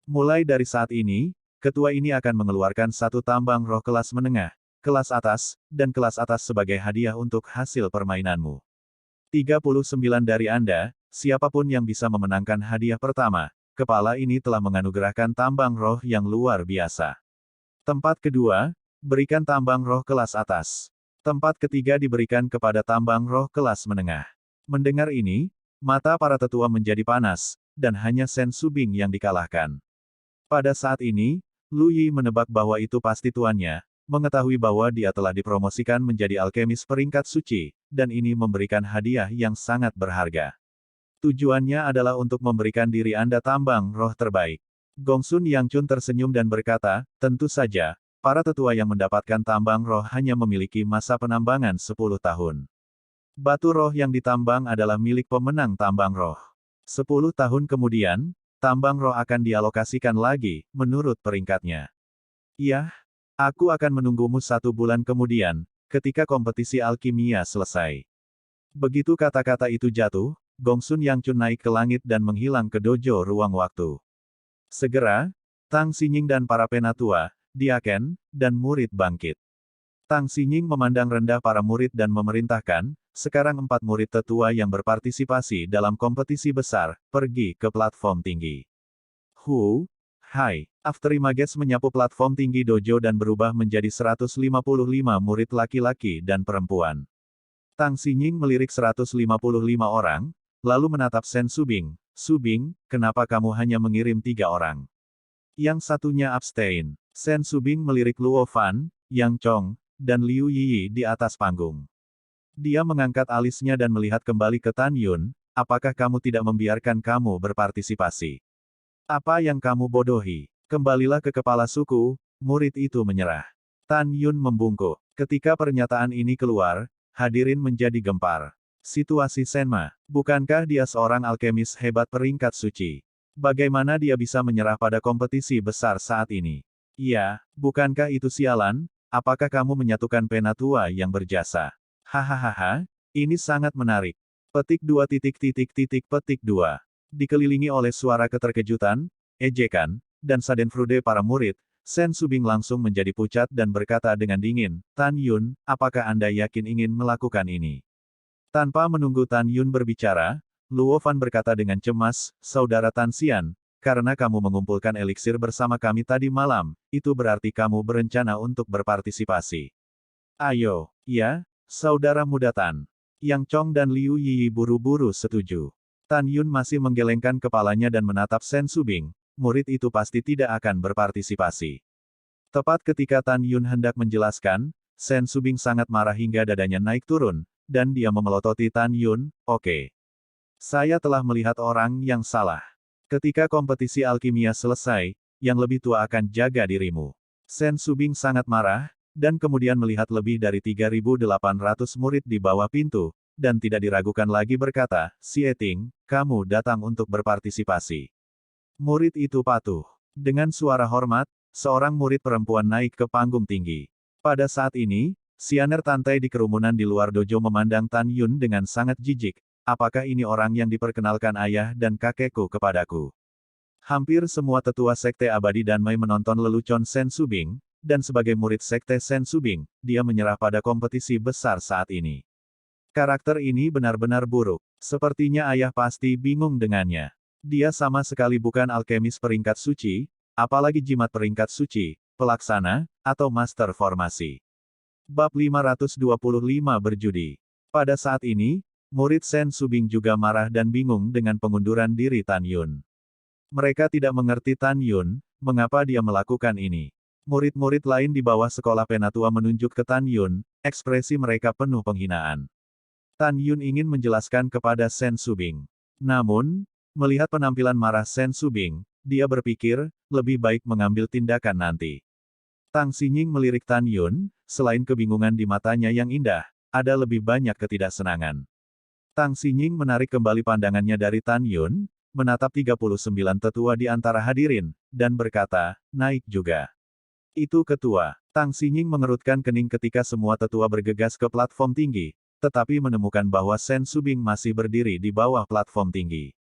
Mulai dari saat ini, ketua ini akan mengeluarkan 1 tambang roh kelas menengah, kelas atas, dan kelas atas sebagai hadiah untuk hasil permainanmu. 39 dari Anda, siapapun yang bisa memenangkan hadiah pertama, kepala ini telah menganugerahkan tambang roh yang luar biasa. Tempat kedua, berikan tambang roh kelas atas. Tempat ketiga diberikan kepada tambang roh kelas menengah. Mendengar ini, mata para tetua menjadi panas, dan hanya Sen Subing yang dikalahkan. Pada saat ini, Lu Yi menebak bahwa itu pasti tuannya, mengetahui bahwa dia telah dipromosikan menjadi alkemis peringkat suci, dan ini memberikan hadiah yang sangat berharga. Tujuannya adalah untuk memberikan diri Anda tambang roh terbaik. Gongsun Yangchun tersenyum dan berkata, tentu saja, para tetua yang mendapatkan tambang roh hanya memiliki masa penambangan 10 tahun. Batu roh yang ditambang adalah milik pemenang tambang roh. 10 tahun kemudian, tambang roh akan dialokasikan lagi, menurut peringkatnya. Iya, aku akan menunggumu 1 bulan kemudian, ketika kompetisi alkimia selesai. Begitu kata-kata itu jatuh, Gongsun Yangchun naik ke langit dan menghilang ke dojo ruang waktu. Segera, Tang Xinying dan para penatua, diaken, dan murid bangkit. Tang Xinying memandang rendah para murid dan memerintahkan, sekarang 4 murid tetua yang berpartisipasi dalam kompetisi besar, pergi ke platform tinggi. Hai, Afterimages menyapu platform tinggi dojo dan berubah menjadi 155 murid laki-laki dan perempuan. Tang Xinying melirik 155 orang, lalu menatap Sen Subing. Subing, kenapa kamu hanya mengirim 3 orang? Yang satunya abstain. Sen Subing melirik Luo Fan, Yang Chong, dan Liu Yiyi di atas panggung. Dia mengangkat alisnya dan melihat kembali ke Tan Yun, apakah kamu tidak membiarkan kamu berpartisipasi? Apa yang kamu bodohi? Kembalilah ke kepala suku, murid itu menyerah. Tan Yun membungkuk. Ketika pernyataan ini keluar, hadirin menjadi gempar. Situasi Senma. Bukankah dia seorang alkemis hebat peringkat suci? Bagaimana dia bisa menyerah pada kompetisi besar saat ini? Iya, bukankah itu sialan? Apakah kamu menyatukan penatua yang berjasa? Hahaha, ini sangat menarik. Petik 2 petik 2. Dikelilingi oleh suara keterkejutan, ejekan, dan schadenfreude para murid, Sen Subing langsung menjadi pucat dan berkata dengan dingin, Tan Yun, apakah Anda yakin ingin melakukan ini? Tanpa menunggu Tan Yun berbicara, Luo Fan berkata dengan cemas, Saudara Tan Xian, karena kamu mengumpulkan eliksir bersama kami tadi malam, itu berarti kamu berencana untuk berpartisipasi. Ayo, ya, Saudara muda Tan. Yang Chong dan Liu Yiyi buru-buru setuju. Tan Yun masih menggelengkan kepalanya dan menatap Sen Subing, murid itu pasti tidak akan berpartisipasi. Tepat ketika Tan Yun hendak menjelaskan, Sen Subing sangat marah hingga dadanya naik turun, dan dia memelototi Tan Yun, oke. Saya telah melihat orang yang salah. Ketika kompetisi alkimia selesai, yang lebih tua akan jaga dirimu. Sen Subing sangat marah, dan kemudian melihat lebih dari 3.800 murid di bawah pintu, dan tidak diragukan lagi berkata, Xie Ting, kamu datang untuk berpartisipasi. Murid itu patuh. Dengan suara hormat, seorang murid perempuan naik ke panggung tinggi. Pada saat ini, Xianer Tantai di kerumunan di luar dojo memandang Tan Yun dengan sangat jijik. Apakah ini orang yang diperkenalkan ayah dan kakekku kepadaku? Hampir semua tetua Sekte Abadi Danmai menonton lelucon Sen Subing, dan sebagai murid Sekte Sen Subing, dia menyerah pada kompetisi besar saat ini. Karakter ini benar-benar buruk. Sepertinya ayah pasti bingung dengannya. Dia sama sekali bukan alkemis peringkat suci, apalagi jimat peringkat suci, pelaksana, atau master formasi. Bab 525 berjudi. Pada saat ini, murid Sen Subing juga marah dan bingung dengan pengunduran diri Tan Yun. Mereka tidak mengerti Tan Yun, mengapa dia melakukan ini. Murid-murid lain di bawah sekolah penatua menunjuk ke Tan Yun, ekspresi mereka penuh penghinaan. Tan Yun ingin menjelaskan kepada Sen Subing. Namun, melihat penampilan marah Sen Subing, dia berpikir, lebih baik mengambil tindakan nanti. Tang Xinying melirik Tan Yun, selain kebingungan di matanya yang indah, ada lebih banyak ketidaksenangan. Tang Xinying menarik kembali pandangannya dari Tan Yun, menatap 39 tetua di antara hadirin, dan berkata, naik juga. Itu ketua. Tang Xinying mengerutkan kening ketika semua tetua bergegas ke platform tinggi, tetapi menemukan bahwa Sen Subing masih berdiri di bawah platform tinggi.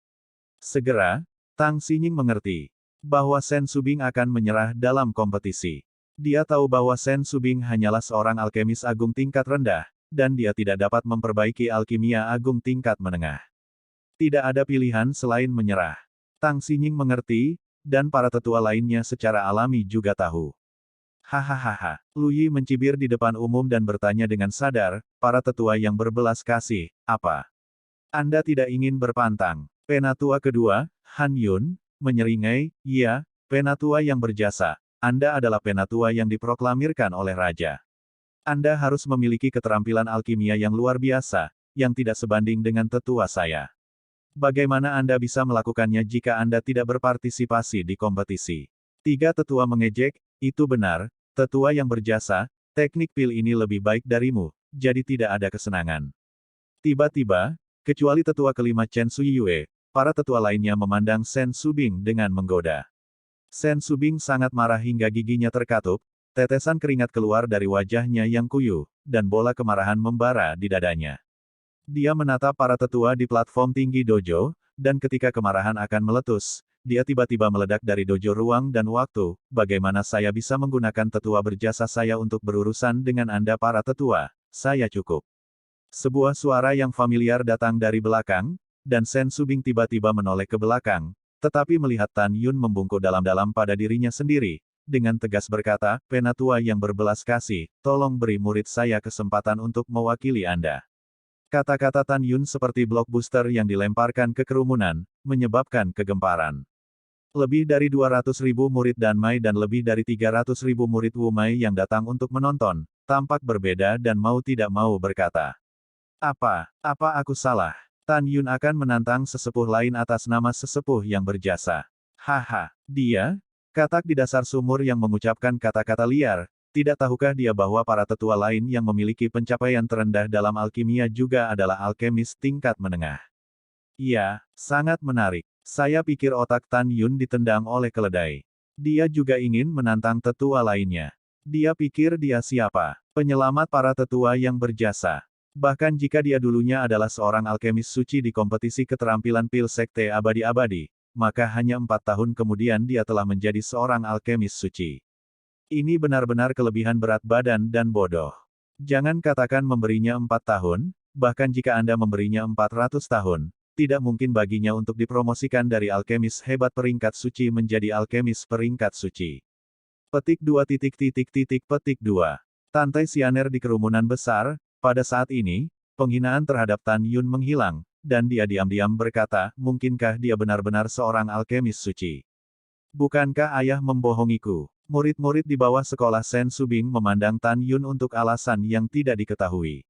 Segera, Tang Xinying mengerti bahwa Sen Subing akan menyerah dalam kompetisi. Dia tahu bahwa Sen Subing hanyalah seorang alkemis agung tingkat rendah, dan dia tidak dapat memperbaiki alkimia agung tingkat menengah. Tidak ada pilihan selain menyerah. Tang Xinying mengerti, dan para tetua lainnya secara alami juga tahu. Hahaha. Lu Yi mencibir di depan umum dan bertanya dengan sadar, para tetua yang berbelas kasih, apa? Anda tidak ingin berpantang? Penatua kedua, Han Yun, menyeringai, iya, penatua yang berjasa. Anda adalah penatua yang diproklamirkan oleh Raja. Anda harus memiliki keterampilan alkimia yang luar biasa, yang tidak sebanding dengan tetua saya. Bagaimana Anda bisa melakukannya jika Anda tidak berpartisipasi di kompetisi? Tiga tetua mengejek, itu benar, tetua yang berjasa, teknik pil ini lebih baik darimu, jadi tidak ada kesenangan. Tiba-tiba, kecuali tetua kelima Chen Suyue, para tetua lainnya memandang Sen Subing dengan menggoda. Sen Subing sangat marah hingga giginya terkatup, tetesan keringat keluar dari wajahnya yang kuyuh, dan bola kemarahan membara di dadanya. Dia menatap para tetua di platform tinggi dojo, dan ketika kemarahan akan meletus, dia tiba-tiba meledak dari dojo ruang dan waktu, bagaimana saya bisa menggunakan tetua berjasa saya untuk berurusan dengan Anda para tetua, saya cukup. Sebuah suara yang familiar datang dari belakang, dan Sen Subing tiba-tiba menoleh ke belakang, tetapi melihat Tan Yun membungkuk dalam-dalam pada dirinya sendiri, dengan tegas berkata, penatua yang berbelas kasih, tolong beri murid saya kesempatan untuk mewakili Anda. Kata-kata Tan Yun seperti blockbuster yang dilemparkan ke kerumunan, menyebabkan kegemparan. Lebih dari 200.000 murid Danmai dan lebih dari 300.000 murid Wumai yang datang untuk menonton, tampak berbeda dan mau tidak mau berkata. Apa aku salah? Tan Yun akan menantang sesepuh lain atas nama sesepuh yang berjasa. Haha, dia? Katak di dasar sumur yang mengucapkan kata-kata liar, tidak tahukah dia bahwa para tetua lain yang memiliki pencapaian terendah dalam alkimia juga adalah alkemis tingkat menengah? Iya, sangat menarik. Saya pikir otak Tan Yun ditendang oleh keledai. Dia juga ingin menantang tetua lainnya. Dia pikir dia siapa? Penyelamat para tetua yang berjasa. Bahkan jika dia dulunya adalah seorang alkemis suci di kompetisi keterampilan pil sekte abadi-abadi, maka hanya 4 tahun kemudian dia telah menjadi seorang alkemis suci. Ini benar-benar kelebihan berat badan dan bodoh. Jangan katakan memberinya 4 tahun, bahkan jika Anda memberinya 400 tahun, tidak mungkin baginya untuk dipromosikan dari alkemis hebat peringkat suci menjadi alkemis peringkat suci. Petik 2. Petik 2. Tantai Sianer di kerumunan besar, pada saat ini, penghinaan terhadap Tan Yun menghilang, dan dia diam-diam berkata, mungkinkah dia benar-benar seorang alkemis suci? Bukankah ayah membohongiku? Murid-murid di bawah sekolah Sen Subing memandang Tan Yun untuk alasan yang tidak diketahui.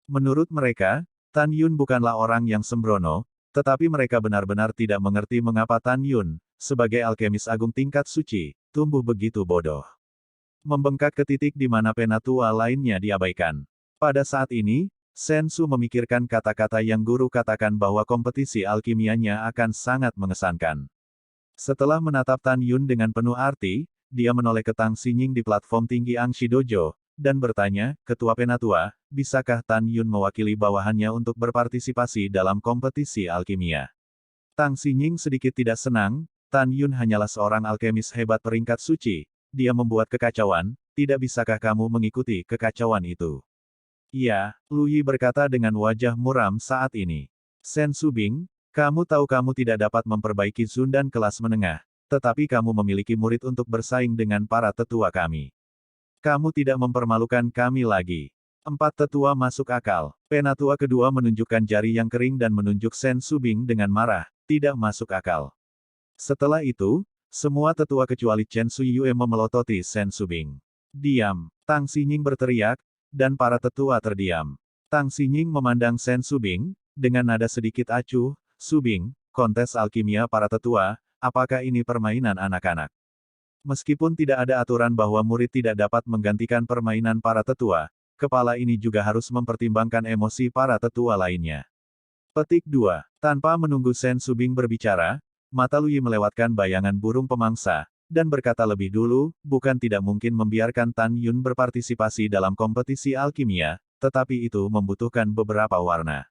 Menurut mereka, Tan Yun bukanlah orang yang sembrono, tetapi mereka benar-benar tidak mengerti mengapa Tan Yun, sebagai alkemis agung tingkat suci, tumbuh begitu bodoh. Membengkak ke titik di mana penatua lainnya diabaikan. Pada saat ini, Sen Su memikirkan kata-kata yang guru katakan bahwa kompetisi alkimianya akan sangat mengesankan. Setelah menatap Tan Yun dengan penuh arti, dia menoleh ke Tang Xinying di platform tinggi Angshi Dojo, dan bertanya, Ketua Penatua, bisakah Tan Yun mewakili bawahannya untuk berpartisipasi dalam kompetisi alkimia? Tang Xinying sedikit tidak senang, Tan Yun hanyalah seorang alkemis hebat peringkat suci, dia membuat kekacauan, tidak bisakah kamu mengikuti kekacauan itu? Iya, Lu Yi berkata dengan wajah muram saat ini. Sen Subing, kamu tahu kamu tidak dapat memperbaiki Zundan kelas menengah, tetapi kamu memiliki murid untuk bersaing dengan para tetua kami. Kamu tidak mempermalukan kami lagi. 4 tetua masuk akal. Penatua kedua menunjukkan jari yang kering dan menunjuk Sen Subing dengan marah, tidak masuk akal. Setelah itu, semua tetua kecuali Chen Suyue memelototi Sen Subing. Diam, Tang Xinying berteriak, dan para tetua terdiam. Tang Xinying memandang Sen Subing, dengan nada sedikit acuh, Subing, kontes alkimia para tetua, apakah ini permainan anak-anak? Meskipun tidak ada aturan bahwa murid tidak dapat menggantikan permainan para tetua, kepala ini juga harus mempertimbangkan emosi para tetua lainnya. Petik 2. Tanpa menunggu Sen Subing berbicara, mata Luyi melewatkan bayangan burung pemangsa, dan berkata lebih dulu, bukan tidak mungkin membiarkan Tan Yun berpartisipasi dalam kompetisi alkimia, tetapi itu membutuhkan beberapa warna.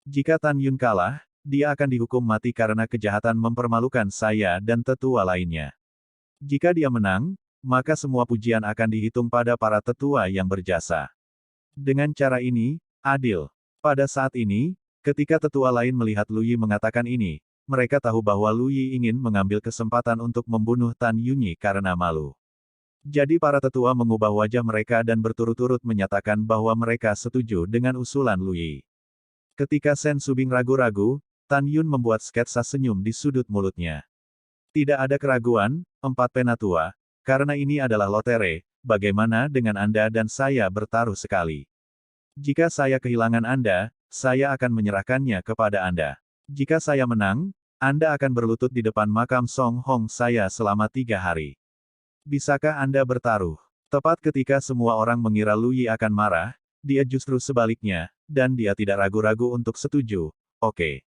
Jika Tan Yun kalah, dia akan dihukum mati karena kejahatan mempermalukan saya dan tetua lainnya. Jika dia menang, maka semua pujian akan dihitung pada para tetua yang berjasa. Dengan cara ini, adil. Pada saat ini, ketika tetua lain melihat Luyi mengatakan ini, mereka tahu bahwa Luyi ingin mengambil kesempatan untuk membunuh Tan Yunyi karena malu. Jadi para tetua mengubah wajah mereka dan berturut-turut menyatakan bahwa mereka setuju dengan usulan Luyi. Ketika Sen Subing ragu-ragu, Tan Yun membuat sketsa senyum di sudut mulutnya. Tidak ada keraguan, 4 penatua, karena ini adalah lotere, bagaimana dengan Anda dan saya bertaruh sekali. Jika saya kehilangan Anda, saya akan menyerahkannya kepada Anda. Jika saya menang, Anda akan berlutut di depan makam Song Hong saya selama 3 hari. Bisakah Anda bertaruh? Tepat ketika semua orang mengira Luyi akan marah, dia justru sebaliknya, dan dia tidak ragu-ragu untuk setuju. Oke.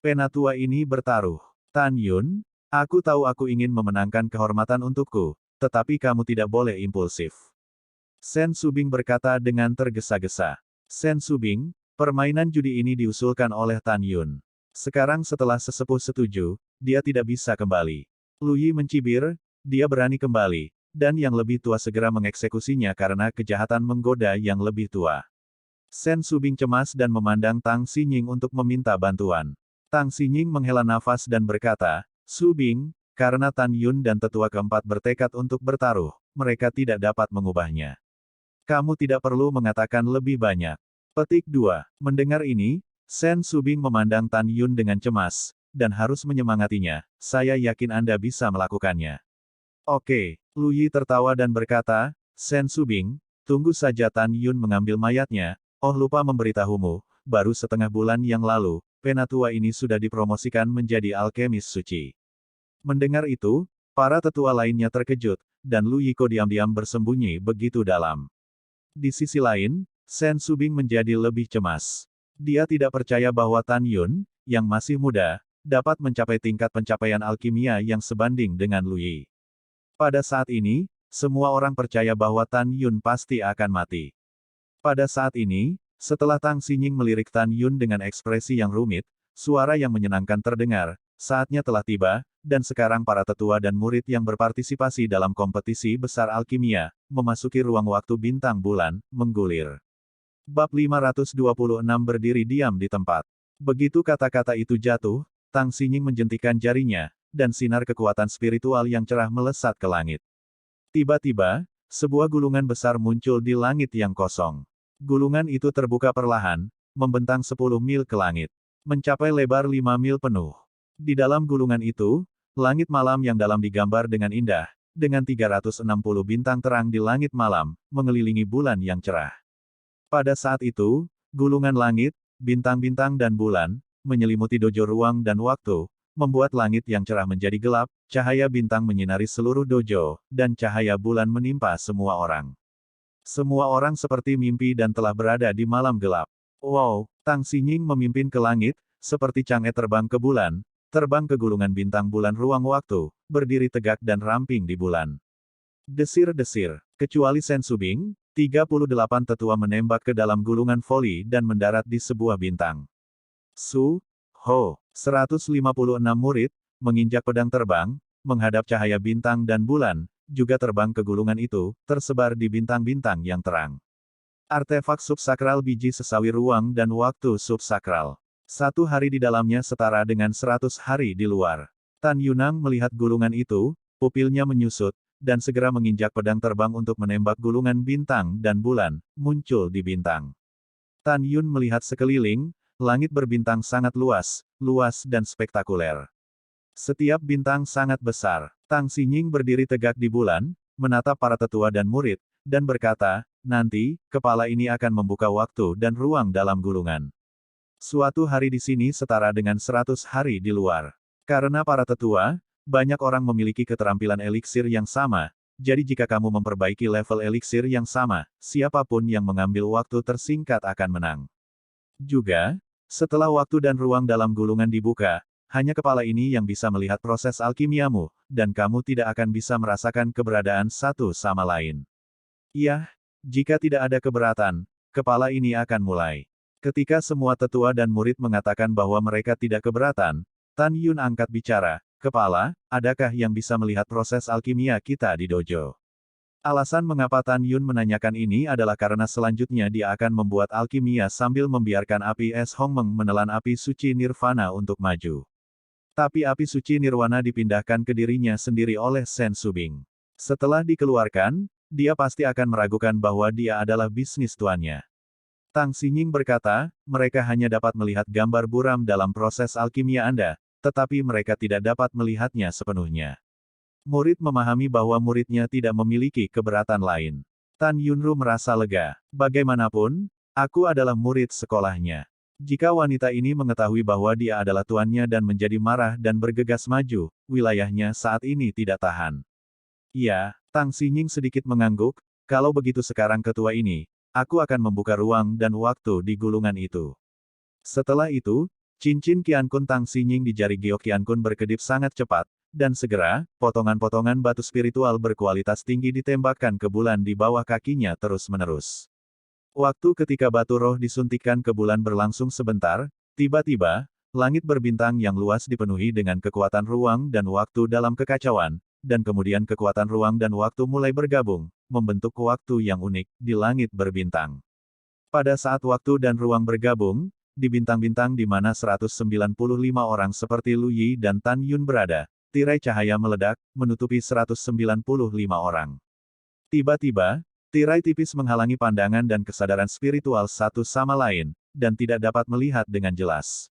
Penatua ini bertaruh. Tan Yun, aku tahu aku ingin memenangkan kehormatan untukku, tetapi kamu tidak boleh impulsif. Sen Subing berkata dengan tergesa-gesa. Sen Subing, permainan judi ini diusulkan oleh Tan Yun. Sekarang setelah sesepuh setuju, dia tidak bisa kembali. Luyi mencibir, dia berani kembali, dan yang lebih tua segera mengeksekusinya karena kejahatan menggoda yang lebih tua. Sen Subing cemas dan memandang Tang Xinying untuk meminta bantuan. Tang Xinying menghela nafas dan berkata, Subing, karena Tan Yun dan tetua keempat bertekad untuk bertaruh, mereka tidak dapat mengubahnya. Kamu tidak perlu mengatakan lebih banyak. Petik 2. Mendengar ini, Sen Subing memandang Tan Yun dengan cemas, dan harus menyemangatinya, saya yakin Anda bisa melakukannya. Oke, Luyi tertawa dan berkata, Sen Subing, tunggu saja Tan Yun mengambil mayatnya, oh lupa memberitahumu, baru setengah bulan yang lalu, penatua ini sudah dipromosikan menjadi alkemis suci. Mendengar itu, para tetua lainnya terkejut, dan Luyi Ko diam-diam bersembunyi begitu dalam. Di sisi lain, Sen Subing menjadi lebih cemas. Dia tidak percaya bahwa Tan Yun, yang masih muda, dapat mencapai tingkat pencapaian alkimia yang sebanding dengan Luyi. Pada saat ini, semua orang percaya bahwa Tan Yun pasti akan mati. Pada saat ini, setelah Tang Xinying melirik Tan Yun dengan ekspresi yang rumit, suara yang menyenangkan terdengar, saatnya telah tiba, dan sekarang para tetua dan murid yang berpartisipasi dalam kompetisi besar alkimia, memasuki ruang waktu bintang bulan, menggulir. Bab 526 berdiri diam di tempat. Begitu kata-kata itu jatuh, Tang Xinying menjentikan jarinya, dan sinar kekuatan spiritual yang cerah melesat ke langit. Tiba-tiba, sebuah gulungan besar muncul di langit yang kosong. Gulungan itu terbuka perlahan, membentang 10 mil ke langit. Mencapai lebar 5 mil penuh. Di dalam gulungan itu, langit malam yang dalam digambar dengan indah, dengan 360 bintang terang di langit malam, mengelilingi bulan yang cerah. Pada saat itu, gulungan langit, bintang-bintang dan bulan, menyelimuti dojo ruang dan waktu, membuat langit yang cerah menjadi gelap, cahaya bintang menyinari seluruh dojo, dan cahaya bulan menimpa semua orang. Semua orang seperti mimpi dan telah berada di malam gelap. Wow, Tang Xinying memimpin ke langit, seperti Chang'e terbang ke bulan, terbang ke gulungan bintang bulan ruang waktu, berdiri tegak dan ramping di bulan. Desir-desir, kecuali Sen Subing, 38 tetua menembak ke dalam gulungan voli dan mendarat di sebuah bintang. Su, Ho, 156 murid, menginjak pedang terbang, menghadap cahaya bintang dan bulan, juga terbang ke gulungan itu, tersebar di bintang-bintang yang terang. Artefak subsakral biji sesawi ruang dan waktu subsakral. 1 hari di dalamnya setara dengan 100 hari di luar. Tan Yunang melihat gulungan itu, pupilnya menyusut, dan segera menginjak pedang terbang untuk menembak gulungan bintang dan bulan, muncul di bintang. Tan Yun melihat sekeliling, langit berbintang sangat luas, luas dan spektakuler. Setiap bintang sangat besar. Tang Xinying berdiri tegak di bulan, menatap para tetua dan murid, dan berkata, nanti, kepala ini akan membuka waktu dan ruang dalam gulungan. Suatu hari di sini setara dengan 100 hari di luar. Karena para tetua, banyak orang memiliki keterampilan eliksir yang sama, jadi jika kamu memperbaiki level eliksir yang sama, siapapun yang mengambil waktu tersingkat akan menang. Juga, setelah waktu dan ruang dalam gulungan dibuka, hanya kepala ini yang bisa melihat proses alkimiamu, dan kamu tidak akan bisa merasakan keberadaan satu sama lain. Iya, jika tidak ada keberatan, kepala ini akan mulai. Ketika semua tetua dan murid mengatakan bahwa mereka tidak keberatan, Tan Yun angkat bicara, kepala, adakah yang bisa melihat proses alkimia kita di dojo? Alasan mengapa Tan Yun menanyakan ini adalah karena selanjutnya dia akan membuat alkimia sambil membiarkan api es Hongmeng menelan api suci nirvana untuk maju. Tapi api suci nirwana dipindahkan ke dirinya sendiri oleh Sen Subing. Setelah dikeluarkan, dia pasti akan meragukan bahwa dia adalah bisnis tuannya. Tang Xinying berkata, mereka hanya dapat melihat gambar buram dalam proses alkimia Anda, tetapi mereka tidak dapat melihatnya sepenuhnya. Murid memahami bahwa muridnya tidak memiliki keberatan lain. Tan Yunru merasa lega. Bagaimanapun, aku adalah murid sekolahnya. Jika wanita ini mengetahui bahwa dia adalah tuannya dan menjadi marah dan bergegas maju, wilayahnya saat ini tidak tahan. Iya, Tang Xinying sedikit mengangguk, kalau begitu sekarang ketua ini, aku akan membuka ruang dan waktu di gulungan itu. Setelah itu, cincin Qiankun Tang Xinying di jari giok Qiankun berkedip sangat cepat, dan segera, potongan-potongan batu spiritual berkualitas tinggi ditembakkan ke bulan di bawah kakinya terus-menerus. Waktu ketika batu roh disuntikkan ke bulan berlangsung sebentar, tiba-tiba, langit berbintang yang luas dipenuhi dengan kekuatan ruang dan waktu dalam kekacauan, dan kemudian kekuatan ruang dan waktu mulai bergabung, membentuk waktu yang unik di langit berbintang. Pada saat waktu dan ruang bergabung, di bintang-bintang di mana 195 orang seperti Lu Yi dan Tan Yun berada, tirai cahaya meledak, menutupi 195 orang. Tiba-tiba, tirai tipis menghalangi pandangan dan kesadaran spiritual satu sama lain, dan tidak dapat melihat dengan jelas.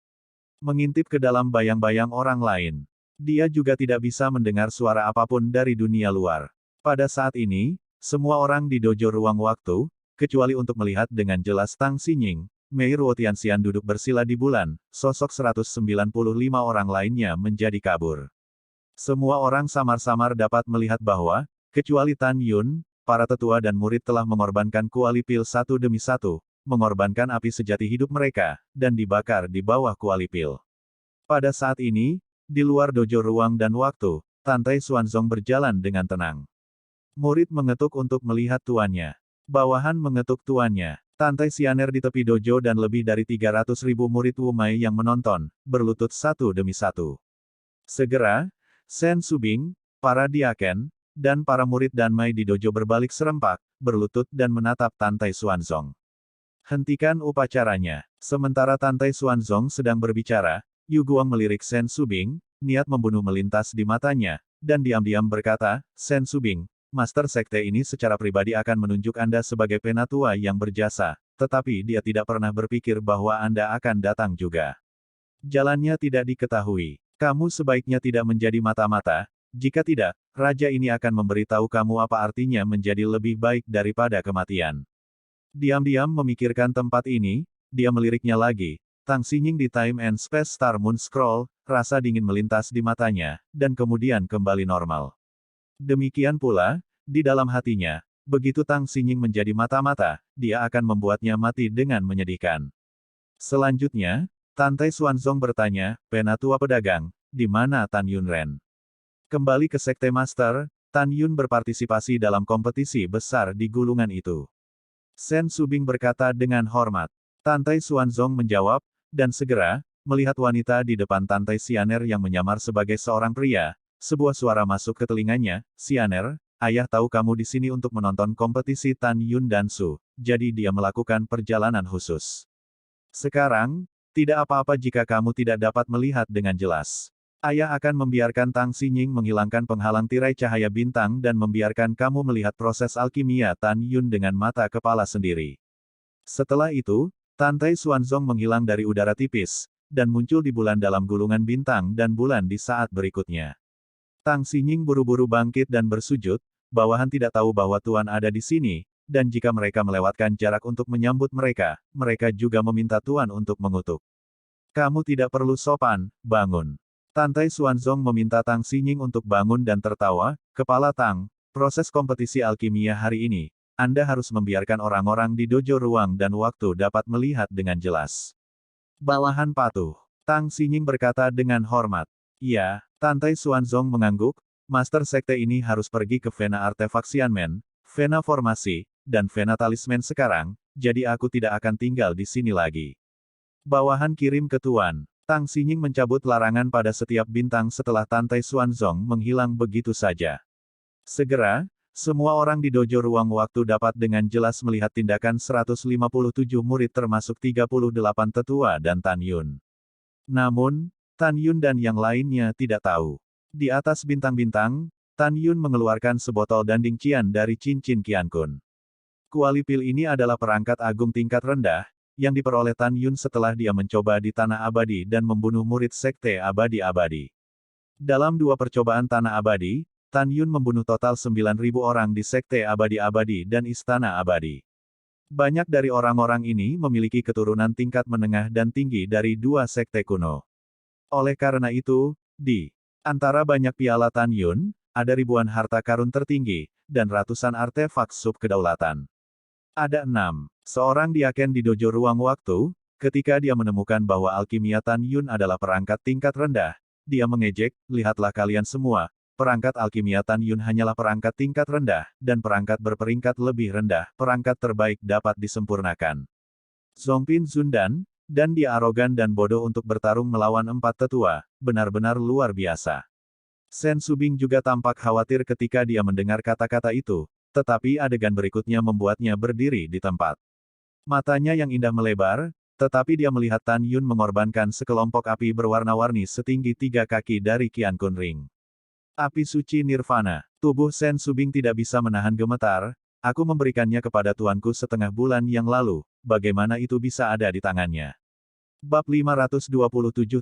Mengintip ke dalam bayang-bayang orang lain. Dia juga tidak bisa mendengar suara apapun dari dunia luar. Pada saat ini, semua orang di dojo ruang waktu, kecuali untuk melihat dengan jelas Tang Xinying, Mei Ruo Tianxian duduk bersila di bulan, sosok 195 orang lainnya menjadi kabur. Semua orang samar-samar dapat melihat bahwa, kecuali Tan Yun, para tetua dan murid telah mengorbankan kuali pil satu demi satu, mengorbankan api sejati hidup mereka, dan dibakar di bawah kuali pil. Pada saat ini, di luar dojo ruang dan waktu, Tantai Xuanzong berjalan dengan tenang. Murid mengetuk untuk melihat tuannya. Bawahan mengetuk tuannya. Tantai Xianer di tepi dojo dan lebih dari 300.000 murid Wumai yang menonton, berlutut satu demi satu. Segera, Sen Subing, para diaken, dan para murid Danmai di dojo berbalik serempak, berlutut dan menatap Tantai Xuanzong. Hentikan upacaranya. Sementara Tantai Xuanzong sedang berbicara, Yu Guang melirik Sen Subing, niat membunuh melintas di matanya, dan diam-diam berkata, Sen Subing, Master Sekte ini secara pribadi akan menunjuk Anda sebagai penatua yang berjasa, tetapi dia tidak pernah berpikir bahwa Anda akan datang juga. Jalannya tidak diketahui. Kamu sebaiknya tidak menjadi mata-mata, jika tidak, raja ini akan memberitahu kamu apa artinya menjadi lebih baik daripada kematian. Diam-diam memikirkan tempat ini, dia meliriknya lagi, Tang Xinying di Time and Space Star Moon Scroll, rasa dingin melintas di matanya, dan kemudian kembali normal. Demikian pula, di dalam hatinya, begitu Tang Xinying menjadi mata-mata, dia akan membuatnya mati dengan menyedihkan. Selanjutnya, Tantai Xuanzong bertanya, Penatua Pedagang, di mana Tan Yun Ren? Kembali ke Sekte Master, Tan Yun berpartisipasi dalam kompetisi besar di gulungan itu. Sen Subing berkata dengan hormat. Tantai Xuanzong menjawab, dan segera, melihat wanita di depan Tantai Xianer yang menyamar sebagai seorang pria, sebuah suara masuk ke telinganya, Xianer, ayah tahu kamu di sini untuk menonton kompetisi Tan Yun dan Su, jadi dia melakukan perjalanan khusus. Sekarang, tidak apa-apa jika kamu tidak dapat melihat dengan jelas. Ayah akan membiarkan Tang Xinying menghilangkan penghalang tirai cahaya bintang dan membiarkan kamu melihat proses alkimia Tan Yun dengan mata kepala sendiri. Setelah itu, Tantai Xuanzong menghilang dari udara tipis, dan muncul di bulan dalam gulungan bintang dan bulan di saat berikutnya. Tang Xinying buru-buru bangkit dan bersujud, bawahan tidak tahu bahwa Tuan ada di sini, dan jika mereka melewatkan jarak untuk menyambut mereka, mereka juga meminta Tuan untuk mengutuk. Kamu tidak perlu sopan, bangun. Tantai Xuanzong meminta Tang Xinying untuk bangun dan tertawa, Kepala Tang, proses kompetisi alkimia hari ini, Anda harus membiarkan orang-orang di dojo ruang dan waktu dapat melihat dengan jelas. Bawahan patuh. Tang Xinying berkata dengan hormat. Iya, Tantai Xuanzong mengangguk, Master Sekte ini harus pergi ke Vena Artefak Xianmen, Vena Formasi, dan Vena Talisman sekarang, jadi aku tidak akan tinggal di sini lagi. Bawahan kirim ke Tuan. Tang Xinying mencabut larangan pada setiap bintang setelah Tantai Xuanzong menghilang begitu saja. Segera, semua orang di dojo ruang waktu dapat dengan jelas melihat tindakan 157 murid termasuk 38 tetua dan Tan Yun. Namun, Tan Yun dan yang lainnya tidak tahu. Di atas bintang-bintang, Tan Yun mengeluarkan sebotol danding cian dari cincin Qiankun. Kualipil ini adalah perangkat agung tingkat rendah, yang diperoleh Tan Yun setelah dia mencoba di Tanah Abadi dan membunuh murid Sekte Abadi-Abadi. Dalam 2 percobaan Tanah Abadi, Tan Yun membunuh total 9.000 orang di Sekte Abadi-Abadi dan Istana Abadi. Banyak dari orang-orang ini memiliki keturunan tingkat menengah dan tinggi dari 2 sekte kuno. Oleh karena itu, di antara banyak piala Tan Yun, ada ribuan harta karun tertinggi, dan ratusan artefak sub-kedaulatan. Ada 6. Seorang diaken di dojo ruang waktu, ketika dia menemukan bahwa alkimia Tan Yun adalah perangkat tingkat rendah, dia mengejek, lihatlah kalian semua, perangkat alkimia Tan Yun hanyalah perangkat tingkat rendah, dan perangkat berperingkat lebih rendah, perangkat terbaik dapat disempurnakan. Zongpin Zundan, dan dia arogan dan bodoh untuk bertarung melawan 4 tetua, benar-benar luar biasa. Sen Subing juga tampak khawatir ketika dia mendengar kata-kata itu, tetapi adegan berikutnya membuatnya berdiri di tempat. Matanya yang indah melebar, tetapi dia melihat Tan Yun mengorbankan sekelompok api berwarna-warni setinggi 3 kaki dari Qiankun Ring. Api suci Nirvana. Tubuh Sen Subing tidak bisa menahan gemetar, aku memberikannya kepada tuanku setengah bulan yang lalu, bagaimana itu bisa ada di tangannya? Bab 527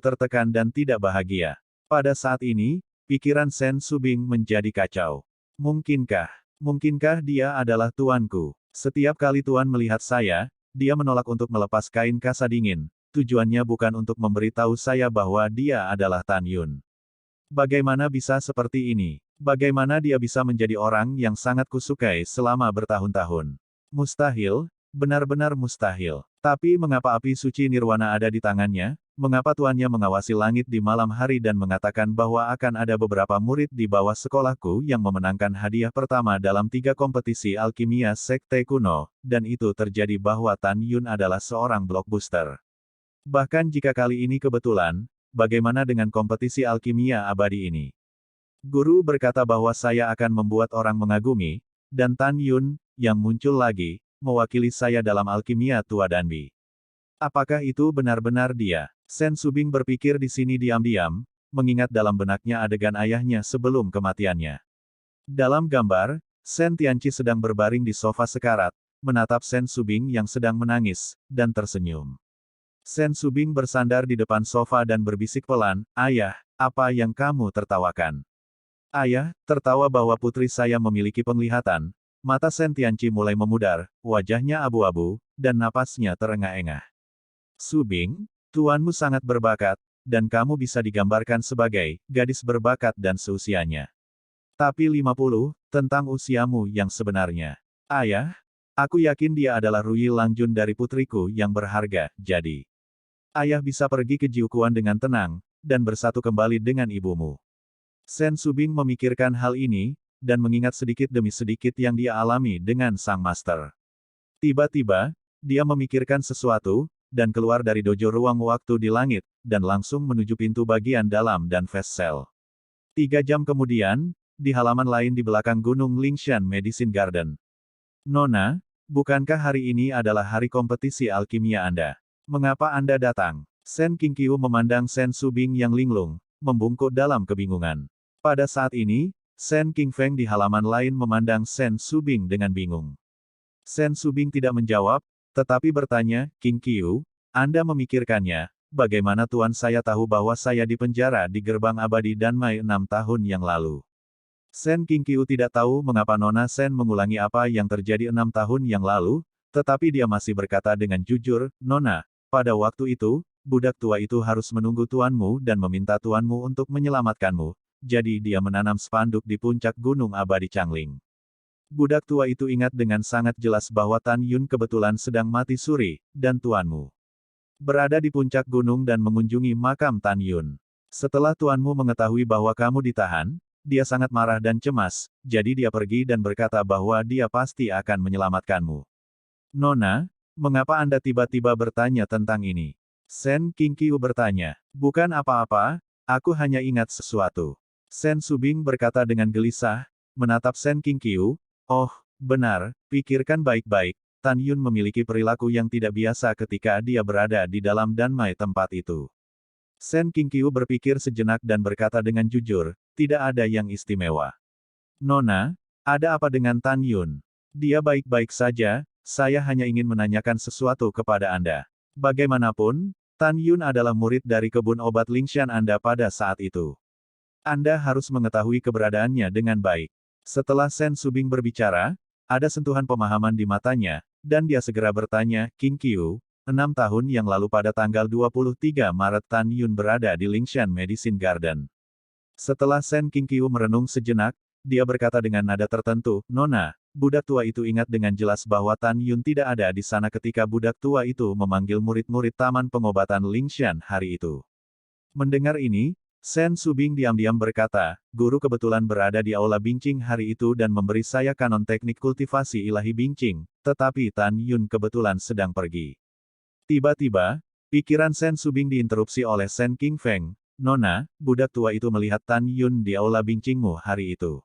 tertekan dan tidak bahagia. Pada saat ini, pikiran Sen Subing menjadi kacau. Mungkinkah dia adalah tuanku? Setiap kali tuan melihat saya, dia menolak untuk melepas kain kasa dingin. Tujuannya bukan untuk memberitahu saya bahwa dia adalah Tan Yun. Bagaimana bisa seperti ini? Bagaimana dia bisa menjadi orang yang sangat kusukai selama bertahun-tahun? Mustahil, benar-benar mustahil. Tapi mengapa api suci nirwana ada di tangannya? Mengapa tuannya mengawasi langit di malam hari dan mengatakan bahwa akan ada beberapa murid di bawah sekolahku yang memenangkan hadiah pertama dalam 3 kompetisi alkimia sekte kuno, dan itu terjadi bahwa Tan Yun adalah seorang blockbuster. Bahkan jika kali ini kebetulan, bagaimana dengan kompetisi alkimia abadi ini? Guru berkata bahwa saya akan membuat orang mengagumi, dan Tan Yun, yang muncul lagi, mewakili saya dalam alkimia tua Danbi. Apakah itu benar-benar dia? Sen Subing berpikir di sini diam-diam, mengingat dalam benaknya adegan ayahnya sebelum kematiannya. Dalam gambar, Sen Tianqi sedang berbaring di sofa sekarat, menatap Sen Subing yang sedang menangis, dan tersenyum. Sen Subing bersandar di depan sofa dan berbisik pelan, "Ayah, apa yang kamu tertawakan?" Ayah, tertawa bahwa putri saya memiliki penglihatan. Mata Sen Tianqi mulai memudar, wajahnya abu-abu, dan napasnya terengah-engah. Subing, tuanmu sangat berbakat, dan kamu bisa digambarkan sebagai gadis berbakat dan seusianya. Tapi 50, tentang usiamu yang sebenarnya. Ayah, aku yakin dia adalah Ruyi Langjun dari putriku yang berharga, jadi ayah bisa pergi ke Jiuquan dengan tenang, dan bersatu kembali dengan ibumu. Sen Subing memikirkan hal ini, dan mengingat sedikit demi sedikit yang dia alami dengan sang master. Tiba-tiba, dia memikirkan sesuatu, dan keluar dari dojo ruang waktu di langit, dan langsung menuju pintu bagian dalam dan fast cell. 3 jam kemudian, di halaman lain di belakang Gunung Lingshan Medicine Garden. Nona, bukankah hari ini adalah hari kompetisi alkimia Anda? Mengapa Anda datang? Sen Qingqiu memandang Sen Subing yang linglung, membungkuk dalam kebingungan. Pada saat ini, Shen Qingfeng di halaman lain memandang Shen Subing dengan bingung. Shen Subing tidak menjawab, tetapi bertanya, King Qiu, Anda memikirkannya, bagaimana Tuan saya tahu bahwa saya dipenjara di gerbang abadi Danmai 6 tahun yang lalu. Shen Qingqiu tidak tahu mengapa Nona Shen mengulangi apa yang terjadi 6 tahun yang lalu, tetapi dia masih berkata dengan jujur, Nona, pada waktu itu, budak tua itu harus menunggu tuanmu dan meminta tuanmu untuk menyelamatkanmu, jadi dia menanam spanduk di puncak gunung abadi Changling. Budak tua itu ingat dengan sangat jelas bahwa Tan Yun kebetulan sedang mati suri, dan tuanmu berada di puncak gunung dan mengunjungi makam Tan Yun. Setelah tuanmu mengetahui bahwa kamu ditahan, dia sangat marah dan cemas, jadi dia pergi dan berkata bahwa dia pasti akan menyelamatkanmu. Nona, mengapa Anda tiba-tiba bertanya tentang ini? Shen Qingqiu bertanya. Bukan apa-apa, aku hanya ingat sesuatu. Shen Subing berkata dengan gelisah, menatap Shen Qingqiu, oh, benar, pikirkan baik-baik, Tan Yun memiliki perilaku yang tidak biasa ketika dia berada di dalam Danmai tempat itu. Shen Qingqiu berpikir sejenak dan berkata dengan jujur, tidak ada yang istimewa. Nona, ada apa dengan Tan Yun? Dia baik-baik saja, saya hanya ingin menanyakan sesuatu kepada Anda. Bagaimanapun, Tan Yun adalah murid dari kebun obat Lingshan Anda pada saat itu. Anda harus mengetahui keberadaannya dengan baik. Setelah Shen Subing berbicara, ada sentuhan pemahaman di matanya, dan dia segera bertanya, King Qiu, 6 tahun yang lalu pada tanggal 23 Maret Tan Yun berada di Lingshan Medicine Garden. Setelah Shen Qingqiu merenung sejenak, dia berkata dengan nada tertentu, Nona, budak tua itu ingat dengan jelas bahwa Tan Yun tidak ada di sana ketika budak tua itu memanggil murid-murid Taman Pengobatan Lingshan hari itu. Mendengar ini, Shen Subing diam-diam berkata, guru kebetulan berada di Aula Bincing hari itu dan memberi saya kanon teknik kultivasi ilahi Bincing, tetapi Tan Yun kebetulan sedang pergi. Tiba-tiba, pikiran Shen Subing diinterupsi oleh Shen Qingfeng. Nona, budak tua itu melihat Tan Yun di aula bincingmu hari itu.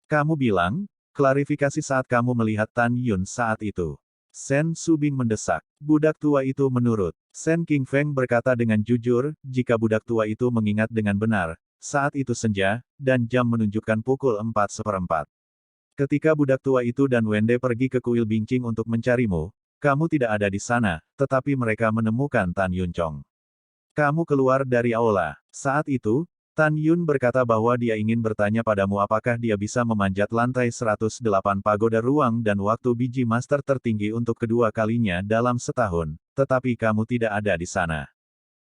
Kamu bilang, klarifikasi saat kamu melihat Tan Yun saat itu. Shen Subing mendesak. Budak tua itu menurut. Shen Qingfeng berkata dengan jujur, jika budak tua itu mengingat dengan benar, saat itu senja, dan jam menunjukkan pukul 4:15. Ketika budak tua itu dan Wende pergi ke kuil bincing untuk mencarimu, kamu tidak ada di sana, tetapi mereka menemukan Tan Yun Chong. Kamu keluar dari aula. Saat itu, Tan Yun berkata bahwa dia ingin bertanya padamu apakah dia bisa memanjat lantai 108 pagoda ruang dan waktu biji master tertinggi untuk kedua kalinya dalam setahun, tetapi kamu tidak ada di sana.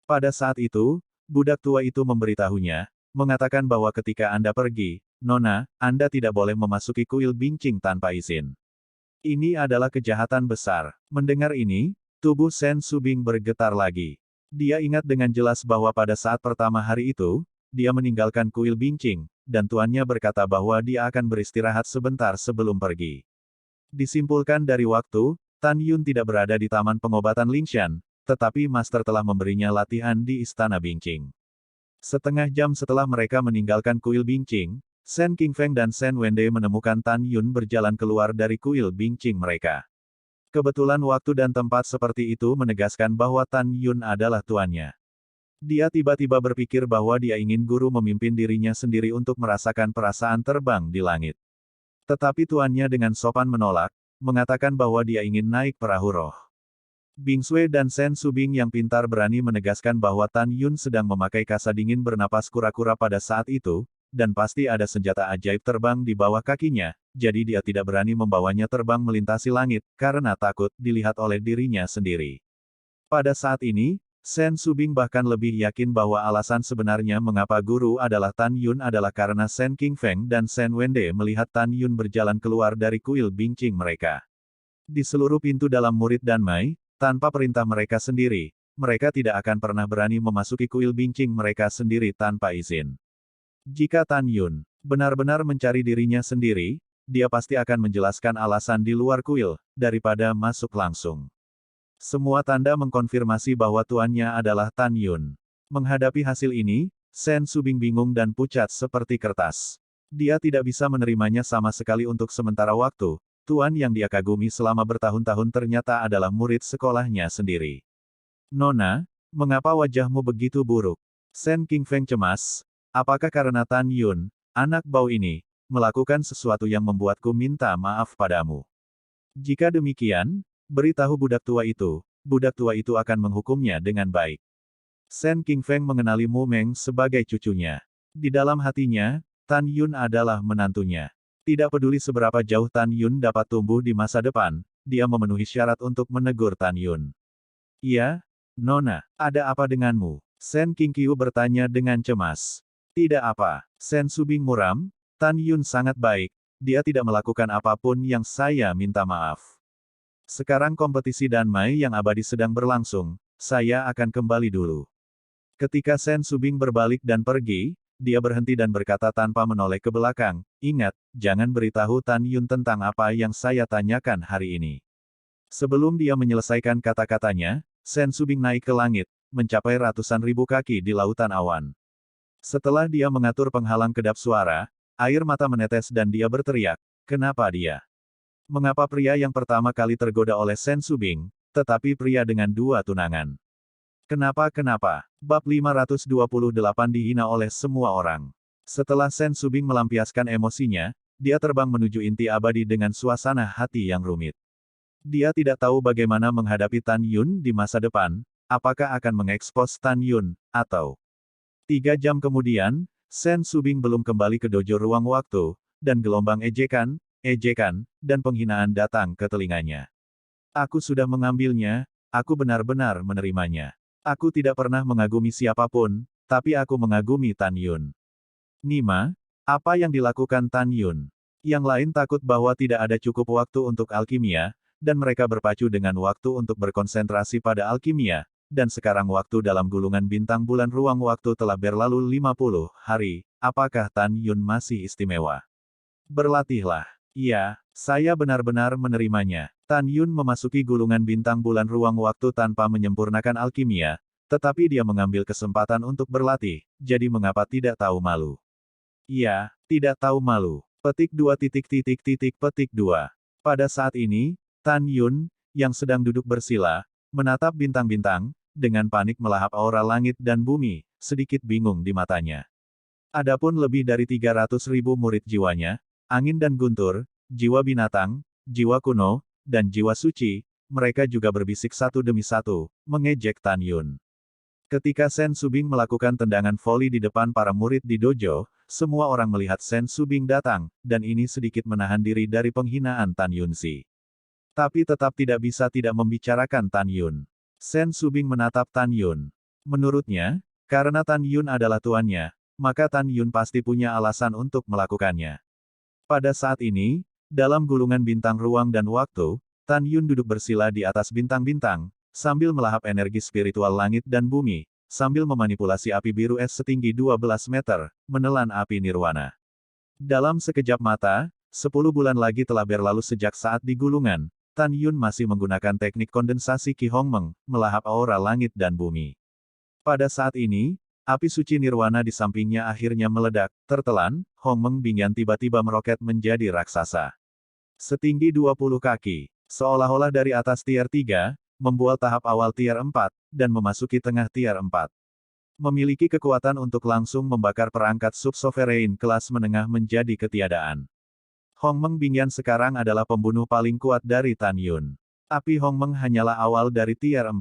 Pada saat itu, budak tua itu memberitahunya, mengatakan bahwa ketika Anda pergi, Nona, Anda tidak boleh memasuki kuil bincing tanpa izin. Ini adalah kejahatan besar. Mendengar ini, tubuh Shen Subing bergetar lagi. Dia ingat dengan jelas bahwa pada saat pertama hari itu, dia meninggalkan kuil bincing, dan tuannya berkata bahwa dia akan beristirahat sebentar sebelum pergi. Disimpulkan dari waktu, Tan Yun tidak berada di Taman Pengobatan Lingshan, tetapi Master telah memberinya latihan di Istana Bincing. Setengah jam setelah mereka meninggalkan kuil bincing, Shen Qingfeng dan Shen Wende menemukan Tan Yun berjalan keluar dari kuil bincing mereka. Kebetulan waktu dan tempat seperti itu menegaskan bahwa Tan Yun adalah tuannya. Dia tiba-tiba berpikir bahwa dia ingin guru memimpin dirinya sendiri untuk merasakan perasaan terbang di langit. Tetapi tuannya dengan sopan menolak, mengatakan bahwa dia ingin naik perahu roh. Bing Sui dan Shen Subing yang pintar berani menegaskan bahwa Tan Yun sedang memakai kasa dingin bernapas kura-kura pada saat itu, dan pasti ada senjata ajaib terbang di bawah kakinya, jadi dia tidak berani membawanya terbang melintasi langit, karena takut dilihat oleh dirinya sendiri. Pada saat ini, Shen Subing bahkan lebih yakin bahwa alasan sebenarnya mengapa guru adalah Tan Yun adalah karena Shen Qingfeng dan Shen Wende melihat Tan Yun berjalan keluar dari kuil bincing mereka. Di seluruh pintu dalam murid Danmai, tanpa perintah mereka sendiri, mereka tidak akan pernah berani memasuki kuil bincing mereka sendiri tanpa izin. Jika Tan Yun benar-benar mencari dirinya sendiri, dia pasti akan menjelaskan alasan di luar kuil, daripada masuk langsung. Semua tanda mengkonfirmasi bahwa tuannya adalah Tan Yun. Menghadapi hasil ini, Shen Subing bingung dan pucat seperti kertas. Dia tidak bisa menerimanya sama sekali untuk sementara waktu, tuan yang dia kagumi selama bertahun-tahun ternyata adalah murid sekolahnya sendiri. Nona, mengapa wajahmu begitu buruk? Sen Qingfeng cemas. Apakah karena Tan Yun, anak bau ini, melakukan sesuatu yang membuatku minta maaf padamu? Jika demikian, beritahu budak tua itu akan menghukumnya dengan baik. Sen Qingfeng mengenali Mu Meng sebagai cucunya. Di dalam hatinya, Tan Yun adalah menantunya. Tidak peduli seberapa jauh Tan Yun dapat tumbuh di masa depan, dia memenuhi syarat untuk menegur Tan Yun. Iya, Nona, ada apa denganmu? Sen Qingqiu bertanya dengan cemas. Tidak apa, Sen Subing muram, Tan Yun sangat baik, dia tidak melakukan apapun yang saya minta maaf. Sekarang kompetisi Danmai yang abadi sedang berlangsung, saya akan kembali dulu. Ketika Sen Subing berbalik dan pergi, dia berhenti dan berkata tanpa menoleh ke belakang, ingat, jangan beritahu Tan Yun tentang apa yang saya tanyakan hari ini. Sebelum dia menyelesaikan kata-katanya, Sen Subing naik ke langit, mencapai ratusan ribu kaki di lautan awan. Setelah dia mengatur penghalang kedap suara, air mata menetes dan dia berteriak, kenapa dia? Mengapa pria yang pertama kali tergoda oleh Sen Subing, tetapi pria dengan dua tunangan? Kenapa? Bab 528 dihina oleh semua orang. Setelah Sen Subing melampiaskan emosinya, dia terbang menuju inti abadi dengan suasana hati yang rumit. Dia tidak tahu bagaimana menghadapi Tan Yun di masa depan, apakah akan mengekspos Tan Yun, atau 3 jam kemudian, Sen Subing belum kembali ke dojo ruang waktu, dan gelombang ejekan, dan penghinaan datang ke telinganya. Aku sudah mengambilnya, aku benar-benar menerimanya. Aku tidak pernah mengagumi siapapun, tapi aku mengagumi Tan Yun. Nima, apa yang dilakukan Tan Yun? Yang lain takut bahwa tidak ada cukup waktu untuk alkimia, dan mereka berpacu dengan waktu untuk berkonsentrasi pada alkimia, dan sekarang waktu dalam gulungan bintang bulan ruang waktu telah berlalu 50 hari, apakah Tan Yun masih istimewa? Berlatihlah. Iya, saya benar-benar menerimanya. Tan Yun memasuki gulungan bintang bulan ruang waktu tanpa menyempurnakan alkimia, tetapi dia mengambil kesempatan untuk berlatih, jadi mengapa tidak tahu malu? Iya, tidak tahu malu. Petik 2. Pada saat ini, Tan Yun, yang sedang duduk bersila, menatap bintang-bintang, dengan panik melahap aura langit dan bumi, sedikit bingung di matanya. Adapun lebih dari 300.000 murid jiwanya, angin dan guntur, jiwa binatang, jiwa kuno, dan jiwa suci, mereka juga berbisik satu demi satu, mengejek Tan Yun. Ketika Sen Subing melakukan tendangan voli di depan para murid di dojo, semua orang melihat Sen Subing datang, dan ini sedikit menahan diri dari penghinaan Tan Yun Si. Tapi tetap tidak bisa tidak membicarakan Tan Yun. Sen Subing menatap Tan Yun. Menurutnya, karena Tan Yun adalah tuannya, maka Tan Yun pasti punya alasan untuk melakukannya. Pada saat ini, dalam gulungan bintang ruang dan waktu, Tan Yun duduk bersila di atas bintang-bintang, sambil melahap energi spiritual langit dan bumi, sambil memanipulasi api biru es setinggi 12 meter, menelan api nirwana. Dalam sekejap mata, 10 bulan lagi telah berlalu sejak saat di gulungan, Tan Yun masih menggunakan teknik kondensasi Qi Hongmeng, melahap aura langit dan bumi. Pada saat ini, api suci nirwana di sampingnya akhirnya meledak, tertelan, Hongmeng Bingyan tiba-tiba meroket menjadi raksasa. Setinggi 20 kaki, seolah-olah dari atas tier 3, membuat tahap awal tier 4, dan memasuki tengah tier 4. Memiliki kekuatan untuk langsung membakar perangkat sub-sovereign kelas menengah menjadi ketiadaan. Hongmeng Bingyan sekarang adalah pembunuh paling kuat dari Tan Yun. Api Hongmeng hanyalah awal dari tier 4.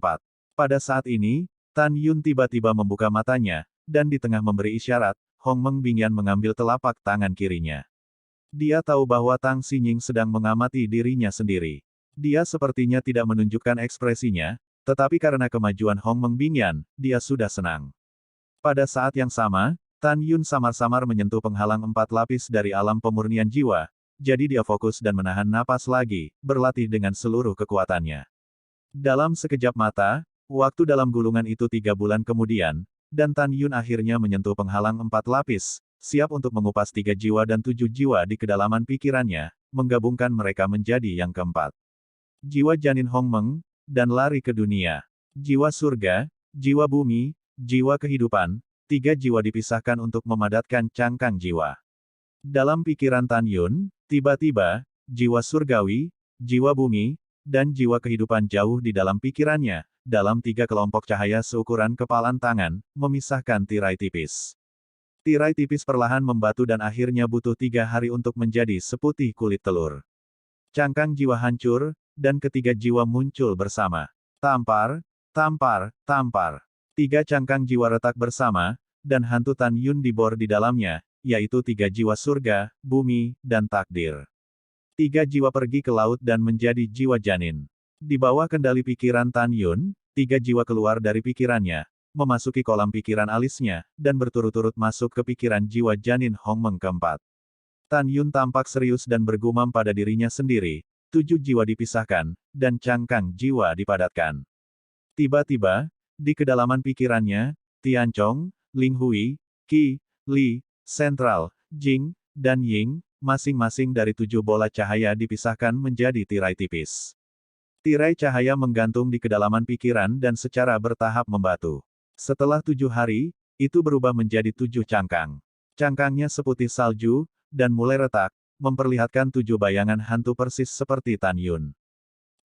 Pada saat ini, Tan Yun tiba-tiba membuka matanya, dan di tengah memberi isyarat, Hongmeng Bingyan mengambil telapak tangan kirinya. Dia tahu bahwa Tang Xinying sedang mengamati dirinya sendiri. Dia sepertinya tidak menunjukkan ekspresinya, tetapi karena kemajuan Hongmeng Bingyan, dia sudah senang. Pada saat yang sama, Tan Yun samar-samar menyentuh penghalang 4 lapis dari alam pemurnian jiwa, jadi dia fokus dan menahan napas lagi, berlatih dengan seluruh kekuatannya. Dalam sekejap mata, waktu dalam gulungan itu 3 bulan kemudian, dan Tan Yun akhirnya menyentuh penghalang 4 lapis, siap untuk mengupas 3 jiwa dan 7 jiwa di kedalaman pikirannya, menggabungkan mereka menjadi yang keempat. Jiwa janin Hongmeng, dan lari ke dunia. Jiwa surga, jiwa bumi, jiwa kehidupan, 3 jiwa dipisahkan untuk memadatkan cangkang jiwa. Dalam pikiran Tan Yun, tiba-tiba, jiwa surgawi, jiwa bumi, dan jiwa kehidupan jauh di dalam pikirannya, dalam 3 kelompok cahaya seukuran kepalan tangan, memisahkan tirai tipis. Tirai tipis perlahan membatu dan akhirnya butuh 3 hari untuk menjadi seputih kulit telur. Cangkang jiwa hancur, dan ketiga jiwa muncul bersama. Tampar, tampar, tampar. 3 cangkang jiwa retak bersama, dan hantu Tan Yun dibor di dalamnya, yaitu 3 jiwa surga, bumi, dan takdir. 3 jiwa pergi ke laut dan menjadi jiwa janin. Di bawah kendali pikiran Tan Yun, 3 jiwa keluar dari pikirannya, memasuki kolam pikiran alisnya, dan berturut-turut masuk ke pikiran jiwa janin Hongmeng keempat. Tan Yun tampak serius dan bergumam pada dirinya sendiri, 7 jiwa dipisahkan, dan cangkang jiwa dipadatkan. Tiba-tiba, di kedalaman pikirannya, Tianchong, Ling Hui, Qi, Li, Sentral, Jing, dan Ying, masing-masing dari 7 bola cahaya dipisahkan menjadi tirai tipis. Tirai cahaya menggantung di kedalaman pikiran dan secara bertahap membatu. Setelah 7 hari, itu berubah menjadi 7 cangkang. Cangkangnya seputih salju, dan mulai retak, memperlihatkan 7 bayangan hantu persis seperti Tan Yun.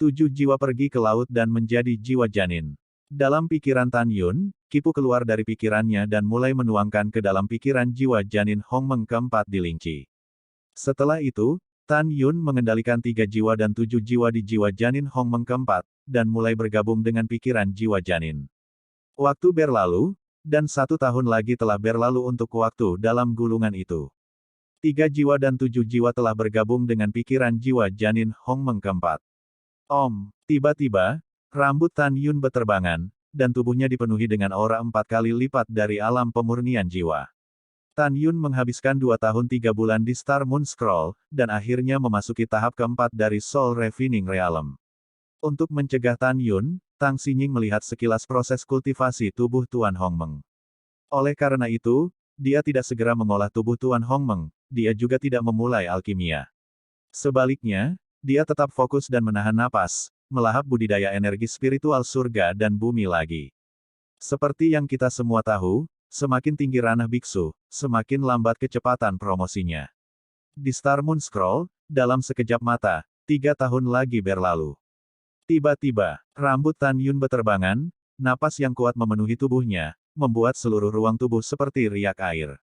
7 jiwa pergi ke laut dan menjadi jiwa janin. Dalam pikiran Tan Yun, Kipu keluar dari pikirannya dan mulai menuangkan ke dalam pikiran jiwa janin Hongmeng keempat di Lingqi. Setelah itu, Tan Yun mengendalikan 3 jiwa dan 7 jiwa di jiwa janin Hongmeng keempat, dan mulai bergabung dengan pikiran jiwa janin. Waktu berlalu, dan 1 tahun lagi telah berlalu untuk waktu dalam gulungan itu. 3 jiwa dan 7 jiwa telah bergabung dengan pikiran jiwa janin Hongmeng keempat. Tiba-tiba, rambut Tan Yun beterbangan, dan tubuhnya dipenuhi dengan aura 4 kali lipat dari alam pemurnian jiwa. Tan Yun menghabiskan 2 tahun 3 bulan di Star Moon Scroll, dan akhirnya memasuki tahap keempat dari Soul Refining Realm. Untuk mencegah Tan Yun, Tang Xinying melihat sekilas proses kultivasi tubuh Tuan Hongmeng. Oleh karena itu, dia tidak segera mengolah tubuh Tuan Hongmeng, dia juga tidak memulai alkimia. Sebaliknya, dia tetap fokus dan menahan napas, melahap budidaya energi spiritual surga dan bumi lagi. Seperti yang kita semua tahu, semakin tinggi ranah biksu, semakin lambat kecepatan promosinya. Di Star Moon Scroll, dalam sekejap mata, 3 tahun lagi berlalu. Tiba-tiba, rambut Tan Yun beterbangan, napas yang kuat memenuhi tubuhnya, membuat seluruh ruang tubuh seperti riak air.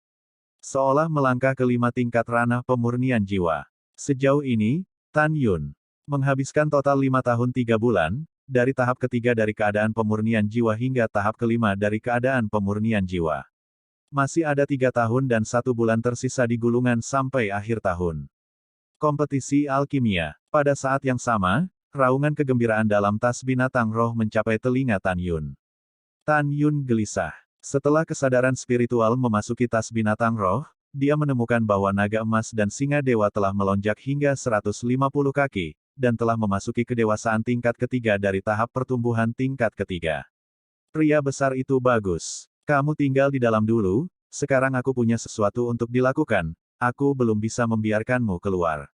Seolah melangkah ke 5 tingkat ranah pemurnian jiwa. Sejauh ini, Tan Yun menghabiskan total 5 tahun 3 bulan, dari tahap ketiga dari keadaan pemurnian jiwa hingga tahap kelima dari keadaan pemurnian jiwa. Masih ada 3 tahun dan 1 bulan tersisa di gulungan sampai akhir tahun. Kompetisi alkimia. Pada saat yang sama, raungan kegembiraan dalam tas binatang roh mencapai telinga Tan Yun. Tan Yun gelisah. Setelah kesadaran spiritual memasuki tas binatang roh, dia menemukan bahwa naga emas dan singa dewa telah melonjak hingga 150 kaki, dan telah memasuki kedewasaan tingkat ketiga dari tahap pertumbuhan tingkat ketiga. Pria besar itu bagus. Kamu tinggal di dalam dulu, sekarang aku punya sesuatu untuk dilakukan, aku belum bisa membiarkanmu keluar.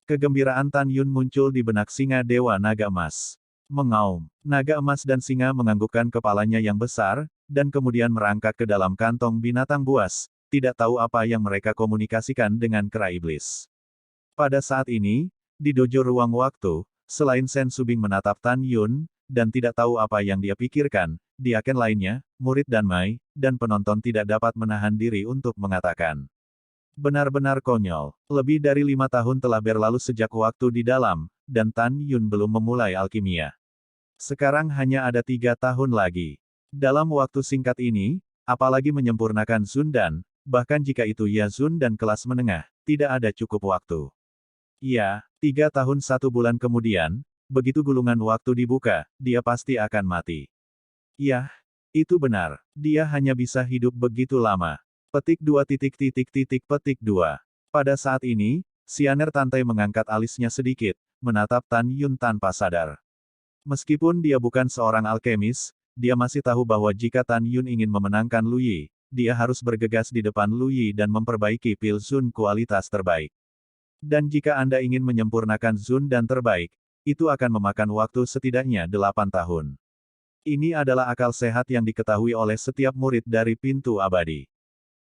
Kegembiraan Tan Yun muncul di benak singa dewa naga emas. Mengaum, naga emas dan singa menganggukkan kepalanya yang besar, dan kemudian merangkak ke dalam kantong binatang buas, tidak tahu apa yang mereka komunikasikan dengan kera iblis. Pada saat ini, di dojo ruang waktu, selain Sen Subing menatap Tan Yun, dan tidak tahu apa yang dia pikirkan, di aken lainnya, murid dan Mai, dan penonton tidak dapat menahan diri untuk mengatakan. Benar-benar konyol. Lebih dari 5 tahun telah berlalu sejak waktu di dalam, dan Tan Yun belum memulai alkimia. Sekarang hanya ada 3 tahun lagi. Dalam waktu singkat ini, apalagi menyempurnakan Zundan, bahkan jika itu ya Zundan kelas menengah, tidak ada cukup waktu. Ya, 3 tahun 1 bulan kemudian, begitu gulungan waktu dibuka, dia pasti akan mati. Yah, itu benar, dia hanya bisa hidup begitu lama. Petik 2 petik 2. Pada saat ini, Xianer Tantai mengangkat alisnya sedikit, menatap Tan Yun tanpa sadar. Meskipun dia bukan seorang alkemis, dia masih tahu bahwa jika Tan Yun ingin memenangkan Lu Yi, dia harus bergegas di depan Lu Yi dan memperbaiki pil Zun kualitas terbaik. Dan jika Anda ingin menyempurnakan Zun dan terbaik, itu akan memakan waktu setidaknya 8 tahun. Ini adalah akal sehat yang diketahui oleh setiap murid dari pintu abadi.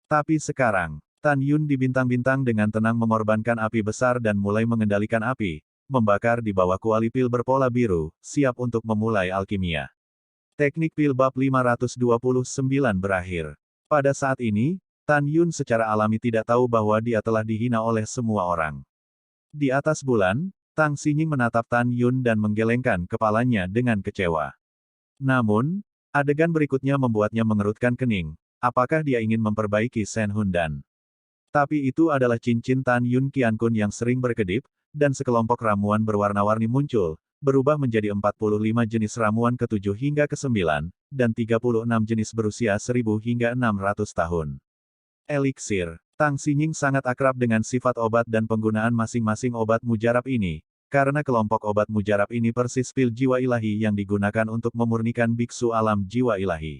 Tapi sekarang, Tan Yun dibintang-bintang dengan tenang mengorbankan api besar dan mulai mengendalikan api, membakar di bawah kuali pil berpola biru, siap untuk memulai alkimia. Teknik pil bab 529 berakhir. Pada saat ini, Tan Yun secara alami tidak tahu bahwa dia telah dihina oleh semua orang. Di atas bulan, Tang Xinying menatap Tan Yun dan menggelengkan kepalanya dengan kecewa. Namun, adegan berikutnya membuatnya mengerutkan kening. Apakah dia ingin memperbaiki Shen Hundan? Tapi itu adalah cincin Tan Yun Qiankun yang sering berkedip, dan sekelompok ramuan berwarna-warni muncul, berubah menjadi 45 jenis ramuan ke-7 hingga ke-9, dan 36 jenis berusia 1000 hingga 600 tahun. Eliksir. Tang Xinying sangat akrab dengan sifat obat dan penggunaan masing-masing obat mujarab ini, karena kelompok obat mujarab ini persis pil jiwa ilahi yang digunakan untuk memurnikan biksu alam jiwa ilahi.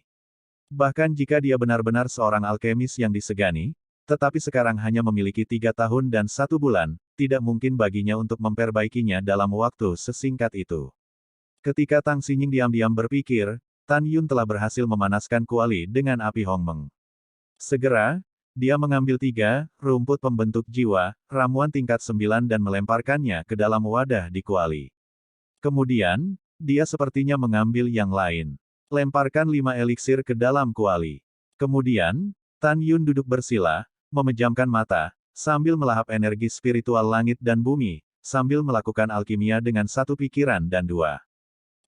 Bahkan jika dia benar-benar seorang alkemis yang disegani, tetapi sekarang hanya memiliki 3 tahun dan 1 bulan, tidak mungkin baginya untuk memperbaikinya dalam waktu sesingkat itu. Ketika Tang Xinying diam-diam berpikir, Tan Yun telah berhasil memanaskan kuali dengan api Hongmeng. Segera, dia mengambil 3 rumput pembentuk jiwa, ramuan tingkat 9 dan melemparkannya ke dalam wadah di kuali. Kemudian, dia sepertinya mengambil yang lain. Lemparkan 5 eliksir ke dalam kuali. Kemudian, Tan Yun duduk bersila, memejamkan mata, sambil melahap energi spiritual langit dan bumi, sambil melakukan alkimia dengan satu pikiran dan 2.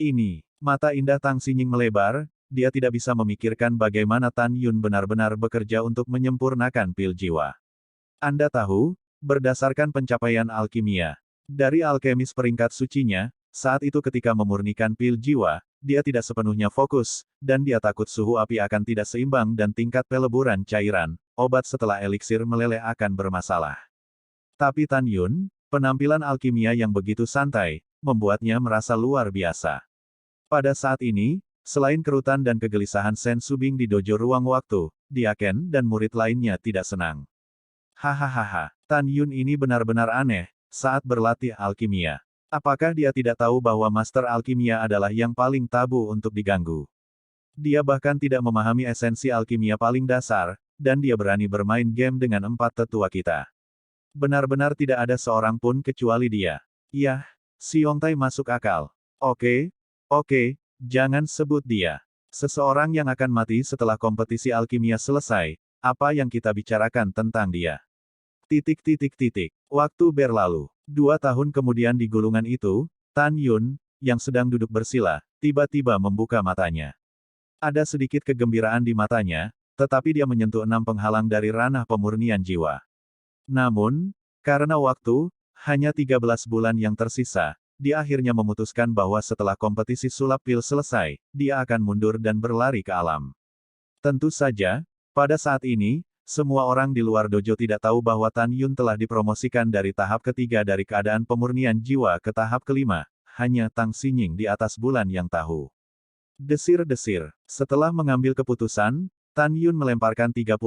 Ini, mata indah Tang Xinying melebar, dia tidak bisa memikirkan bagaimana Tan Yun benar-benar bekerja untuk menyempurnakan pil jiwa. Anda tahu, berdasarkan pencapaian alkimia, dari alkemis peringkat sucinya, saat itu ketika memurnikan pil jiwa, dia tidak sepenuhnya fokus, dan dia takut suhu api akan tidak seimbang dan tingkat peleburan cairan, obat setelah eliksir meleleh akan bermasalah. Tapi Tan Yun, penampilan alkimia yang begitu santai, membuatnya merasa luar biasa. Pada saat ini, selain kerutan dan kegelisahan Shen Subing di dojo ruang waktu, Diaken dan murid lainnya tidak senang. Hahaha, Tan Yun ini benar-benar aneh, saat berlatih alkimia. Apakah dia tidak tahu bahwa master alkimia adalah yang paling tabu untuk diganggu? Dia bahkan tidak memahami esensi alkimia paling dasar, dan dia berani bermain game dengan 4 tetua kita. Benar-benar tidak ada seorang pun kecuali dia. Yah, si Yongtai masuk akal. Oke, jangan sebut dia. Seseorang yang akan mati setelah kompetisi alkimia selesai, apa yang kita bicarakan tentang dia? Waktu berlalu. 2 tahun kemudian di gulungan itu, Tan Yun, yang sedang duduk bersila, tiba-tiba membuka matanya. Ada sedikit kegembiraan di matanya, tetapi dia menyentuh 6 penghalang dari ranah pemurnian jiwa. Namun, karena waktu, hanya 13 bulan yang tersisa, dia akhirnya memutuskan bahwa setelah kompetisi sulap pil selesai, dia akan mundur dan berlari ke alam. Tentu saja, pada saat ini, semua orang di luar dojo tidak tahu bahwa Tan Yun telah dipromosikan dari tahap ketiga dari keadaan pemurnian jiwa ke tahap kelima, hanya Tang Xinying di atas bulan yang tahu. Desir-desir. Setelah mengambil keputusan, Tan Yun melemparkan 35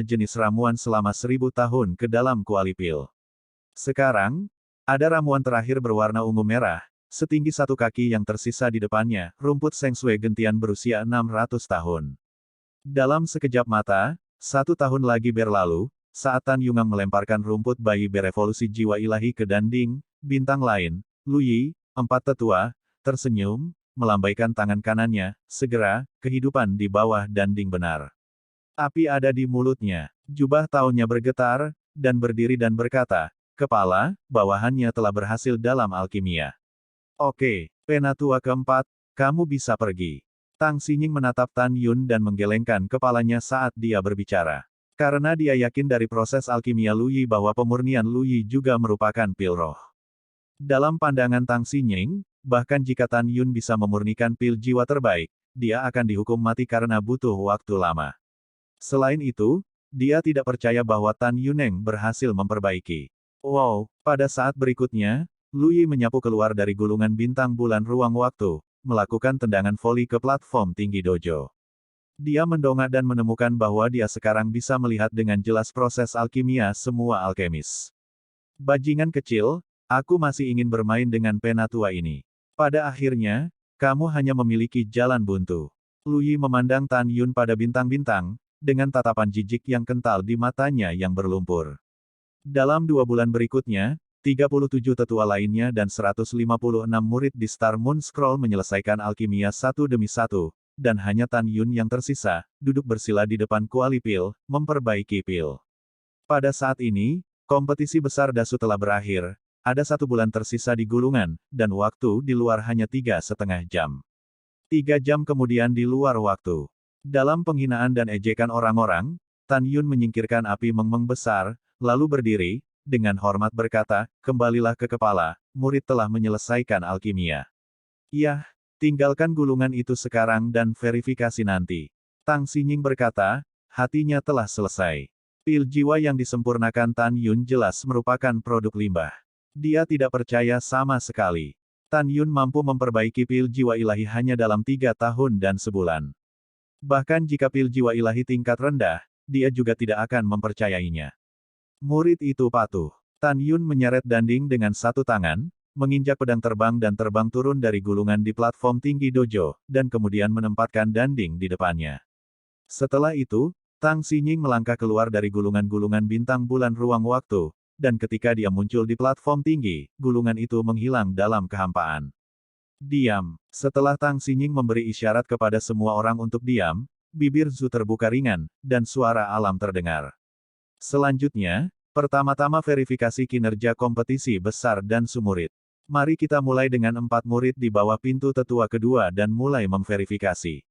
jenis ramuan selama 1000 tahun ke dalam kuali pil. Sekarang, ada ramuan terakhir berwarna ungu merah, setinggi 1 kaki yang tersisa di depannya, rumput Seng Sui gentian berusia 600 tahun. Dalam sekejap mata, 1 tahun lagi berlalu, saat Tan Yungang melemparkan rumput bayi berevolusi jiwa ilahi ke dinding, bintang lain, Lu Yi, 4 tetua, tersenyum, melambaikan tangan kanannya, segera, kehidupan di bawah dinding benar. Api ada di mulutnya, jubah tahunnya bergetar, dan berdiri dan berkata, kepala, bawahannya telah berhasil dalam alkimia. Oke, penatua keempat, kamu bisa pergi. Tang Xinying menatap Tan Yun dan menggelengkan kepalanya saat dia berbicara. Karena dia yakin dari proses alkimia Lu Yi bahwa pemurnian Lu Yi juga merupakan pil roh. Dalam pandangan Tang Xinying, bahkan jika Tan Yun bisa memurnikan pil jiwa terbaik, dia akan dihukum mati karena butuh waktu lama. Selain itu, dia tidak percaya bahwa Tan Yuneng berhasil memperbaiki. Wow, pada saat berikutnya, Lu Yi menyapu keluar dari gulungan bintang bulan ruang waktu, melakukan tendangan voli ke platform tinggi dojo. Dia mendongak dan menemukan bahwa dia sekarang bisa melihat dengan jelas proses alkimia semua alkemis. Bajingan kecil, aku masih ingin bermain dengan penatua ini. Pada akhirnya, kamu hanya memiliki jalan buntu. Lu Yi memandang Tan Yun pada bintang-bintang, dengan tatapan jijik yang kental di matanya yang berlumpur. Dalam 2 bulan berikutnya, 37 tetua lainnya dan 156 murid di Star Moon Scroll menyelesaikan alkimia satu demi satu, dan hanya Tan Yun yang tersisa, duduk bersila di depan kuali pil, memperbaiki pil. Pada saat ini, kompetisi besar Dasu telah berakhir, ada 1 bulan tersisa di gulungan, dan waktu di luar hanya 3,5 jam. 3 jam kemudian di luar waktu. Dalam penghinaan dan ejekan orang-orang, Tan Yun menyingkirkan api meng-meng besar, lalu berdiri, dengan hormat berkata, kembalilah ke kepala, murid telah menyelesaikan alkimia. Yah, tinggalkan gulungan itu sekarang dan verifikasi nanti. Tang Xinying berkata, hatinya telah selesai. Pil jiwa yang disempurnakan Tan Yun jelas merupakan produk limbah. Dia tidak percaya sama sekali. Tan Yun mampu memperbaiki pil jiwa ilahi hanya dalam 3 tahun dan sebulan. Bahkan jika pil jiwa ilahi tingkat rendah, dia juga tidak akan mempercayainya. Murid itu patuh. Tan Yun menyeret Danding dengan satu tangan, menginjak pedang terbang dan terbang turun dari gulungan di platform tinggi dojo, dan kemudian menempatkan Danding di depannya. Setelah itu, Tang Xinying melangkah keluar dari gulungan-gulungan bintang bulan ruang waktu, dan ketika dia muncul di platform tinggi, gulungan itu menghilang dalam kehampaan. Diam. Setelah Tang Xinying memberi isyarat kepada semua orang untuk diam, bibir Zhu terbuka ringan, dan suara alam terdengar. Selanjutnya, pertama-tama verifikasi kinerja kompetisi besar dan sumurid. Mari kita mulai dengan 4 murid di bawah pintu tetua kedua dan mulai memverifikasi.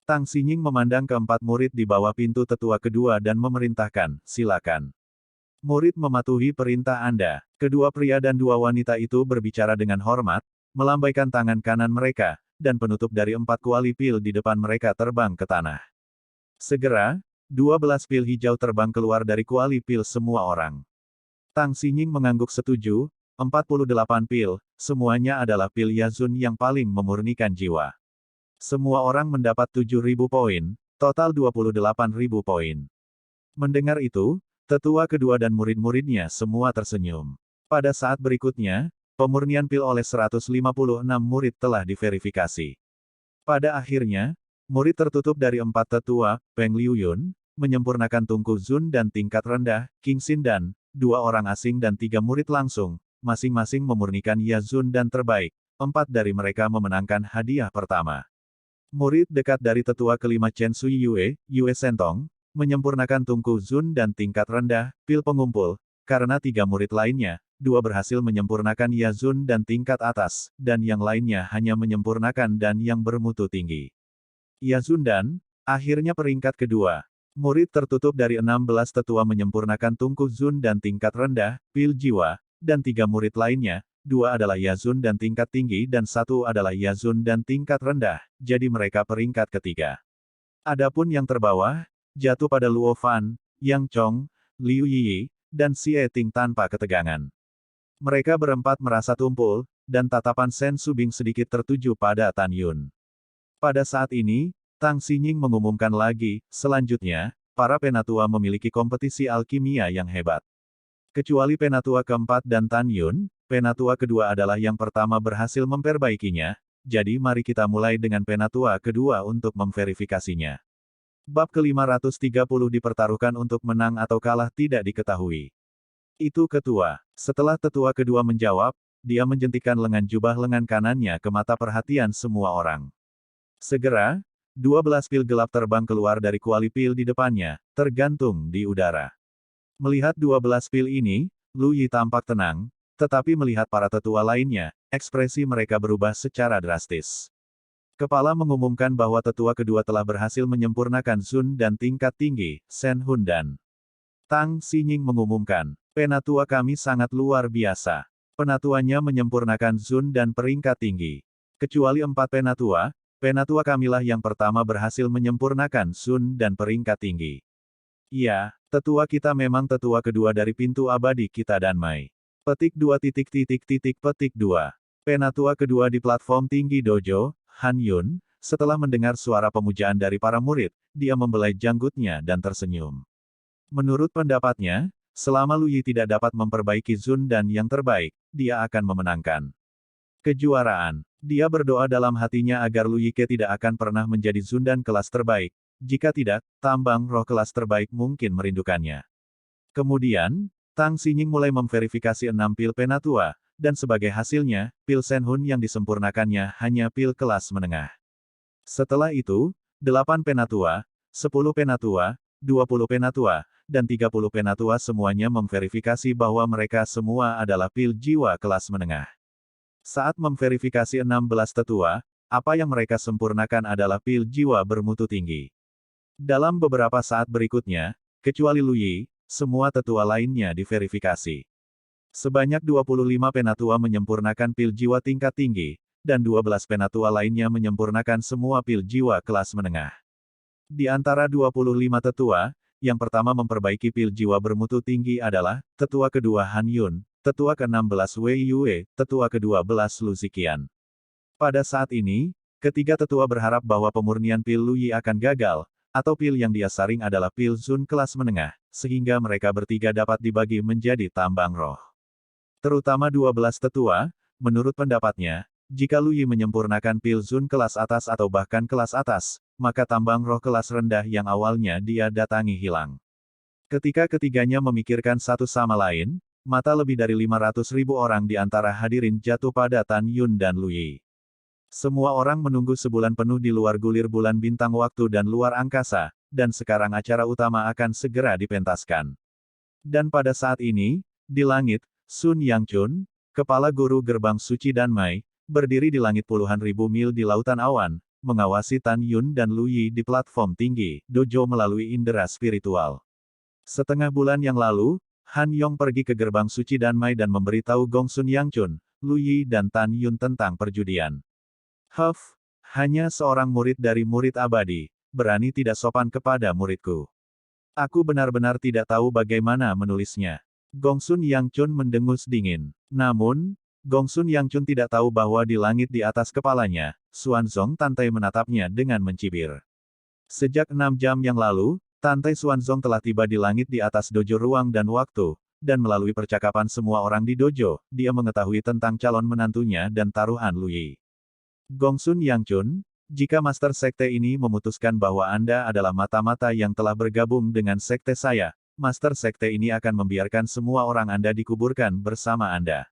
Tang Xinying memandang ke-4 murid di bawah pintu tetua kedua dan memerintahkan, silakan. Murid mematuhi perintah Anda. Kedua pria dan 2 wanita itu berbicara dengan hormat, melambaikan tangan kanan mereka, dan penutup dari 4 kuali pil di depan mereka terbang ke tanah. Segera, 12 pil hijau terbang keluar dari kuali pil semua orang. Tang Xinying mengangguk setuju, 48 pil, semuanya adalah pil Yazun yang paling memurnikan jiwa. Semua orang mendapat 7.000 poin, total 28.000 poin. Mendengar itu, tetua kedua dan murid-muridnya semua tersenyum. Pada saat berikutnya, pemurnian pil oleh 156 murid telah diverifikasi. Pada akhirnya, murid tertutup dari 4 tetua, Peng Liuyun, menyempurnakan Tungku Zun dan tingkat rendah, King Xin dan 2 orang asing dan 3 murid langsung, masing-masing memurnikan Yazun dan terbaik, 4 dari mereka memenangkan hadiah pertama. Murid dekat dari tetua kelima Chen Sui Yue, Yue Sentong, menyempurnakan Tungku Zun dan tingkat rendah, pil pengumpul, karena 3 murid lainnya, 2 berhasil menyempurnakan Yazun dan tingkat atas, dan yang lainnya hanya menyempurnakan dan yang bermutu tinggi. Yazun dan, akhirnya peringkat kedua. Murid tertutup dari 16 tetua menyempurnakan Tungku Zun dan tingkat rendah, pil jiwa, dan 3 murid lainnya, 2 adalah Yazun dan tingkat tinggi dan 1 adalah Yazun dan tingkat rendah, jadi mereka peringkat ketiga. Adapun yang terbawah, jatuh pada Luo Fan, Yang Chong, Liu Yiyi, dan Xie Ting tanpa ketegangan. Mereka berempat merasa tumpul, dan tatapan Sen Subing sedikit tertuju pada Tan Yun. Pada saat ini, Tang Xinying mengumumkan lagi, selanjutnya, para penatua memiliki kompetisi alkimia yang hebat. Kecuali penatua keempat dan Tan Yun, penatua kedua adalah yang pertama berhasil memperbaikinya, jadi mari kita mulai dengan penatua kedua untuk memverifikasinya. Bab ke-530 dipertaruhkan untuk menang atau kalah tidak diketahui. Itu ketua. Setelah tetua kedua menjawab, dia menjentikkan lengan jubah lengan kanannya ke mata perhatian semua orang. Segera, 12 pil gelap terbang keluar dari kuali pil di depannya, tergantung di udara. Melihat 12 pil ini, Lu Yi tampak tenang, tetapi melihat para tetua lainnya, ekspresi mereka berubah secara drastis. Kepala mengumumkan bahwa tetua kedua telah berhasil menyempurnakan Zun dan tingkat tinggi, Shen Hun dan Tang Xinying mengumumkan, penatua kami sangat luar biasa. Penatuanya menyempurnakan Zun dan peringkat tinggi. Kecuali 4 penatua, penatua kamilah yang pertama berhasil menyempurnakan Zun dan peringkat tinggi. Iya, tetua kita memang tetua kedua dari pintu abadi kita dan Mai. Petik 2 petik 2. Penatua kedua di platform tinggi dojo, Han Yun, setelah mendengar suara pemujaan dari para murid, dia membelai janggutnya dan tersenyum. Menurut pendapatnya, selama Lu Yi tidak dapat memperbaiki Zun dan yang terbaik, dia akan memenangkan kejuaraan. Dia berdoa dalam hatinya agar Lu Yike tidak akan pernah menjadi Zun dan kelas terbaik, jika tidak, tambang roh kelas terbaik mungkin merindukannya. Kemudian, Tang Xinying mulai memverifikasi 6 pil penatua, dan sebagai hasilnya, pil Shenhun yang disempurnakannya hanya pil kelas menengah. Setelah itu, 8 penatua, 10 penatua, 20 penatua, dan 30 penatua semuanya memverifikasi bahwa mereka semua adalah pil jiwa kelas menengah. Saat memverifikasi 16 tetua, apa yang mereka sempurnakan adalah pil jiwa bermutu tinggi. Dalam beberapa saat berikutnya, kecuali Lu Yi, semua tetua lainnya diverifikasi. Sebanyak 25 penatua menyempurnakan pil jiwa tingkat tinggi, dan 12 penatua lainnya menyempurnakan semua pil jiwa kelas menengah. Di antara 25 tetua, yang pertama memperbaiki pil jiwa bermutu tinggi adalah, tetua kedua Han Yun, tetua ke-16 Wei Yue, tetua ke-12 Lu Ziqian. Pada saat ini, ketiga tetua berharap bahwa pemurnian pil Lu Yi akan gagal, atau pil yang dia saring adalah pil Zun kelas menengah, sehingga mereka bertiga dapat dibagi menjadi tambang roh. Terutama 12 tetua, menurut pendapatnya, jika Lu Yi menyempurnakan pil Zun kelas atas atau bahkan kelas atas, maka tambang roh kelas rendah yang awalnya dia datangi hilang. Ketika ketiganya memikirkan satu sama lain, mata lebih dari 500.000 orang di antara hadirin jatuh pada Tan Yun dan Lu Yi. Semua orang menunggu sebulan penuh di luar gulir bulan bintang waktu dan luar angkasa, dan sekarang acara utama akan segera dipentaskan. Dan pada saat ini, di langit, Sun Yangchun, kepala guru gerbang suci Danmai, berdiri di langit puluhan ribu mil di lautan awan, mengawasi Tan Yun dan Lu Yi di platform tinggi, dojo melalui indera spiritual. Setengah bulan yang lalu, Han Yong pergi ke gerbang suci Danmai dan memberitahu Gong Sun Yangchun, Lu Yi dan Tan Yun tentang perjudian. Huff, hanya seorang murid dari murid abadi, berani tidak sopan kepada muridku. Aku benar-benar tidak tahu bagaimana menulisnya. Gong Sun Yangchun mendengus dingin. Namun, Gong Sun Yangchun tidak tahu bahwa di langit di atas kepalanya, Xuanzong Tantai menatapnya dengan mencibir. Sejak 6 jam yang lalu, Tantai Xuanzong telah tiba di langit di atas dojo ruang dan waktu, dan melalui percakapan semua orang di dojo, dia mengetahui tentang calon menantunya dan taruhan Lu Yi. Gong Sun Yangchun, jika Master Sekte ini memutuskan bahwa Anda adalah mata-mata yang telah bergabung dengan Sekte saya, Master Sekte ini akan membiarkan semua orang Anda dikuburkan bersama Anda.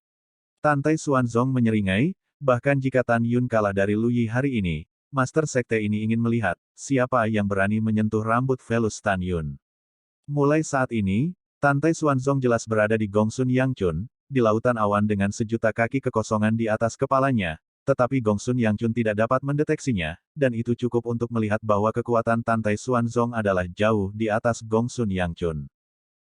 Tantai Xuanzong menyeringai, bahkan jika Tan Yun kalah dari Lu Yi hari ini, Master Sekte ini ingin melihat, siapa yang berani menyentuh rambut velus Tan Yun. Mulai saat ini, Tantai Xuanzong jelas berada di Gong Sun Yangchun, di lautan awan dengan sejuta kaki kekosongan di atas kepalanya, tetapi Gong Sun Yangchun tidak dapat mendeteksinya, dan itu cukup untuk melihat bahwa kekuatan Tantai Xuanzong adalah jauh di atas Gong Sun Yangchun.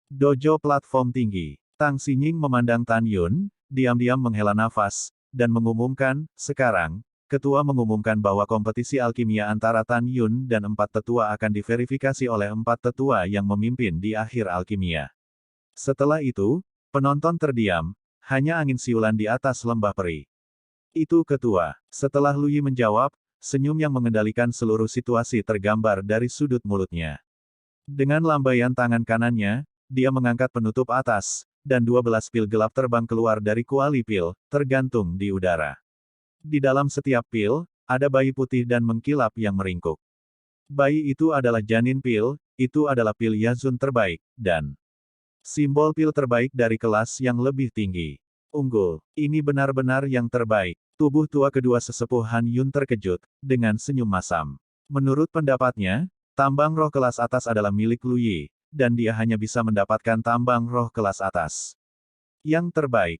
Dojo platform tinggi. Tang Xinying memandang Tan Yun, diam-diam menghela nafas, dan mengumumkan, sekarang, ketua mengumumkan bahwa kompetisi alkimia antara Tan Yun dan 4 tetua akan diverifikasi oleh 4 tetua yang memimpin di akhir alkimia. Setelah itu, penonton terdiam, hanya angin siulan di atas lembah peri. Itu ketua. Setelah Lu Yi menjawab, senyum yang mengendalikan seluruh situasi tergambar dari sudut mulutnya. Dengan lambaian tangan kanannya, dia mengangkat penutup atas, dan 12 pil gelap terbang keluar dari kuali pil, tergantung di udara. Di dalam setiap pil, ada bayi putih dan mengkilap yang meringkuk. Bayi itu adalah janin pil, itu adalah pil Yazun terbaik, dan simbol pil terbaik dari kelas yang lebih tinggi. Unggul, ini benar-benar yang terbaik. Tubuh tua kedua sesepuh Han Yun terkejut, dengan senyum masam. Menurut pendapatnya, tambang roh kelas atas adalah milik Lu Yi, dan dia hanya bisa mendapatkan tambang roh kelas atas. Yang terbaik,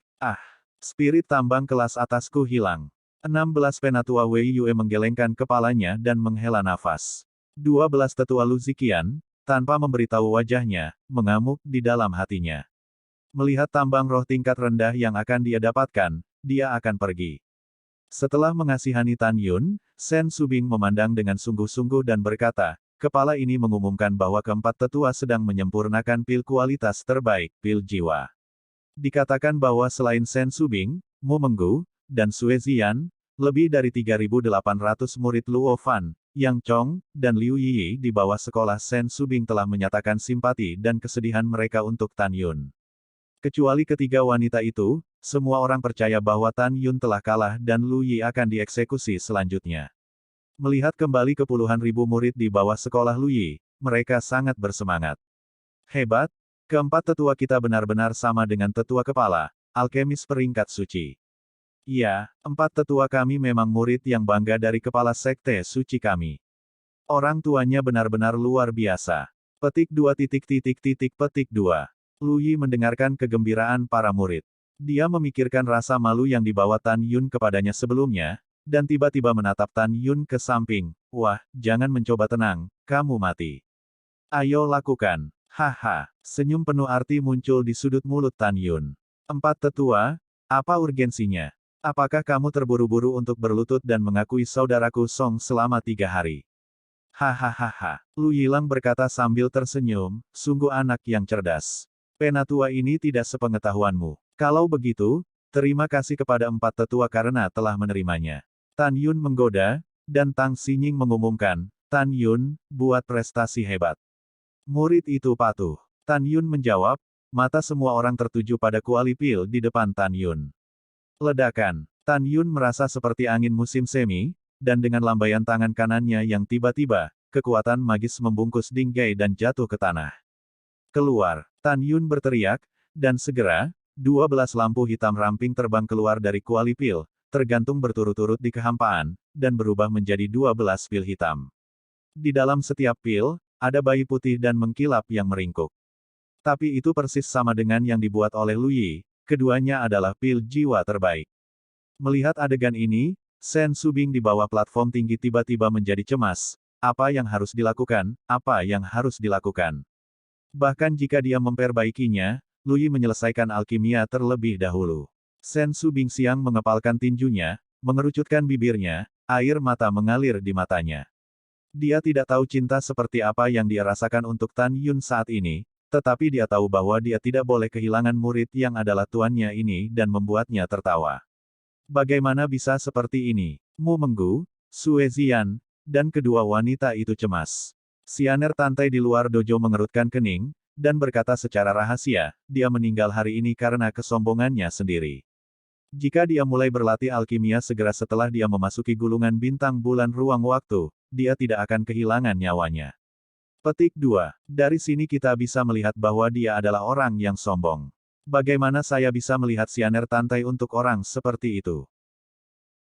spirit tambang kelas atasku hilang. 16 penatua Wei Yue menggelengkan kepalanya dan menghela nafas. 12 tetua Lu Ziqian, tanpa memberitahu wajahnya, mengamuk di dalam hatinya. Melihat tambang roh tingkat rendah yang akan dia dapatkan, dia akan pergi. Setelah mengasihani Tan Yun, Sen Subing memandang dengan sungguh-sungguh dan berkata, kepala ini mengumumkan bahwa keempat tetua sedang menyempurnakan pil kualitas terbaik, pil jiwa. Dikatakan bahwa selain Sen Subing, Mu Menggu, dan Sue Ziyan, lebih dari 3.800 murid Luo Fan, Yang Chong, dan Liu Yi di bawah sekolah Sen Subing telah menyatakan simpati dan kesedihan mereka untuk Tan Yun. Kecuali ketiga wanita itu, semua orang percaya bahwa Tan Yun telah kalah dan Lu Yi akan dieksekusi selanjutnya. Melihat kembali ke puluhan ribu murid di bawah sekolah Lu Yi, mereka sangat bersemangat. Hebat, Keempat tetua kita benar-benar sama dengan tetua kepala, alkemis peringkat suci. Iya, 4 tetua kami memang murid yang bangga dari kepala sekte suci kami. Orang tuanya benar-benar luar biasa. Petik 2 petik 2. Lu Yi mendengarkan kegembiraan para murid. Dia memikirkan rasa malu yang dibawa Tan Yun kepadanya sebelumnya, dan tiba-tiba menatap Tan Yun ke samping. Wah, jangan mencoba tenang, kamu mati. Ayo lakukan. Haha, senyum penuh arti muncul di sudut mulut Tan Yun. 4 tetua, apa urgensinya? Apakah kamu terburu-buru untuk berlutut dan mengakui saudaraku Song selama 3 hari? Hahaha, Lu Yilang berkata sambil tersenyum, sungguh anak yang cerdas. Penatua ini tidak sepengetahuanmu. Kalau begitu, terima kasih kepada 4 tetua karena telah menerimanya. Tan Yun menggoda, dan Tang Xinying mengumumkan, Tan Yun, buat prestasi hebat. Murid itu patuh. Tan Yun menjawab, mata semua orang tertuju pada kuali pil di depan Tan Yun. Ledakan. Tan Yun merasa seperti angin musim semi, dan dengan lambaian tangan kanannya yang tiba-tiba, kekuatan magis membungkus Ding Gai dan jatuh ke tanah. Keluar. Tan Yun berteriak, dan segera, 12 lampu hitam ramping terbang keluar dari kuali pil, tergantung berturut-turut di kehampaan, dan berubah menjadi 12 pil hitam. Di dalam setiap pil, ada bayi putih dan mengkilap yang meringkuk. Tapi itu persis sama dengan yang dibuat oleh Lu Yi, keduanya adalah pil jiwa terbaik. Melihat adegan ini, Shen Subing di bawah platform tinggi tiba-tiba menjadi cemas. Apa yang harus dilakukan? Apa yang harus dilakukan? Bahkan jika dia memperbaikinya, Lu Yi menyelesaikan alkimia terlebih dahulu. Shen Subing siang mengepalkan tinjunya, mengerucutkan bibirnya, air mata mengalir di matanya. Dia tidak tahu cinta seperti apa yang dia rasakan untuk Tan Yun saat ini, tetapi dia tahu bahwa dia tidak boleh kehilangan murid yang adalah tuannya ini dan membuatnya tertawa. Bagaimana bisa seperti ini? Mu Menggu, Sue Zian, dan kedua wanita itu cemas. Xianer Tantai di luar dojo mengerutkan kening, dan berkata secara rahasia, dia meninggal hari ini karena kesombongannya sendiri. Jika dia mulai berlatih alkimia segera setelah dia memasuki gulungan bintang bulan ruang waktu, dia tidak akan kehilangan nyawanya. Petik 2. Dari sini kita bisa melihat bahwa dia adalah orang yang sombong. Bagaimana saya bisa melihat Xianer Tantai untuk orang seperti itu?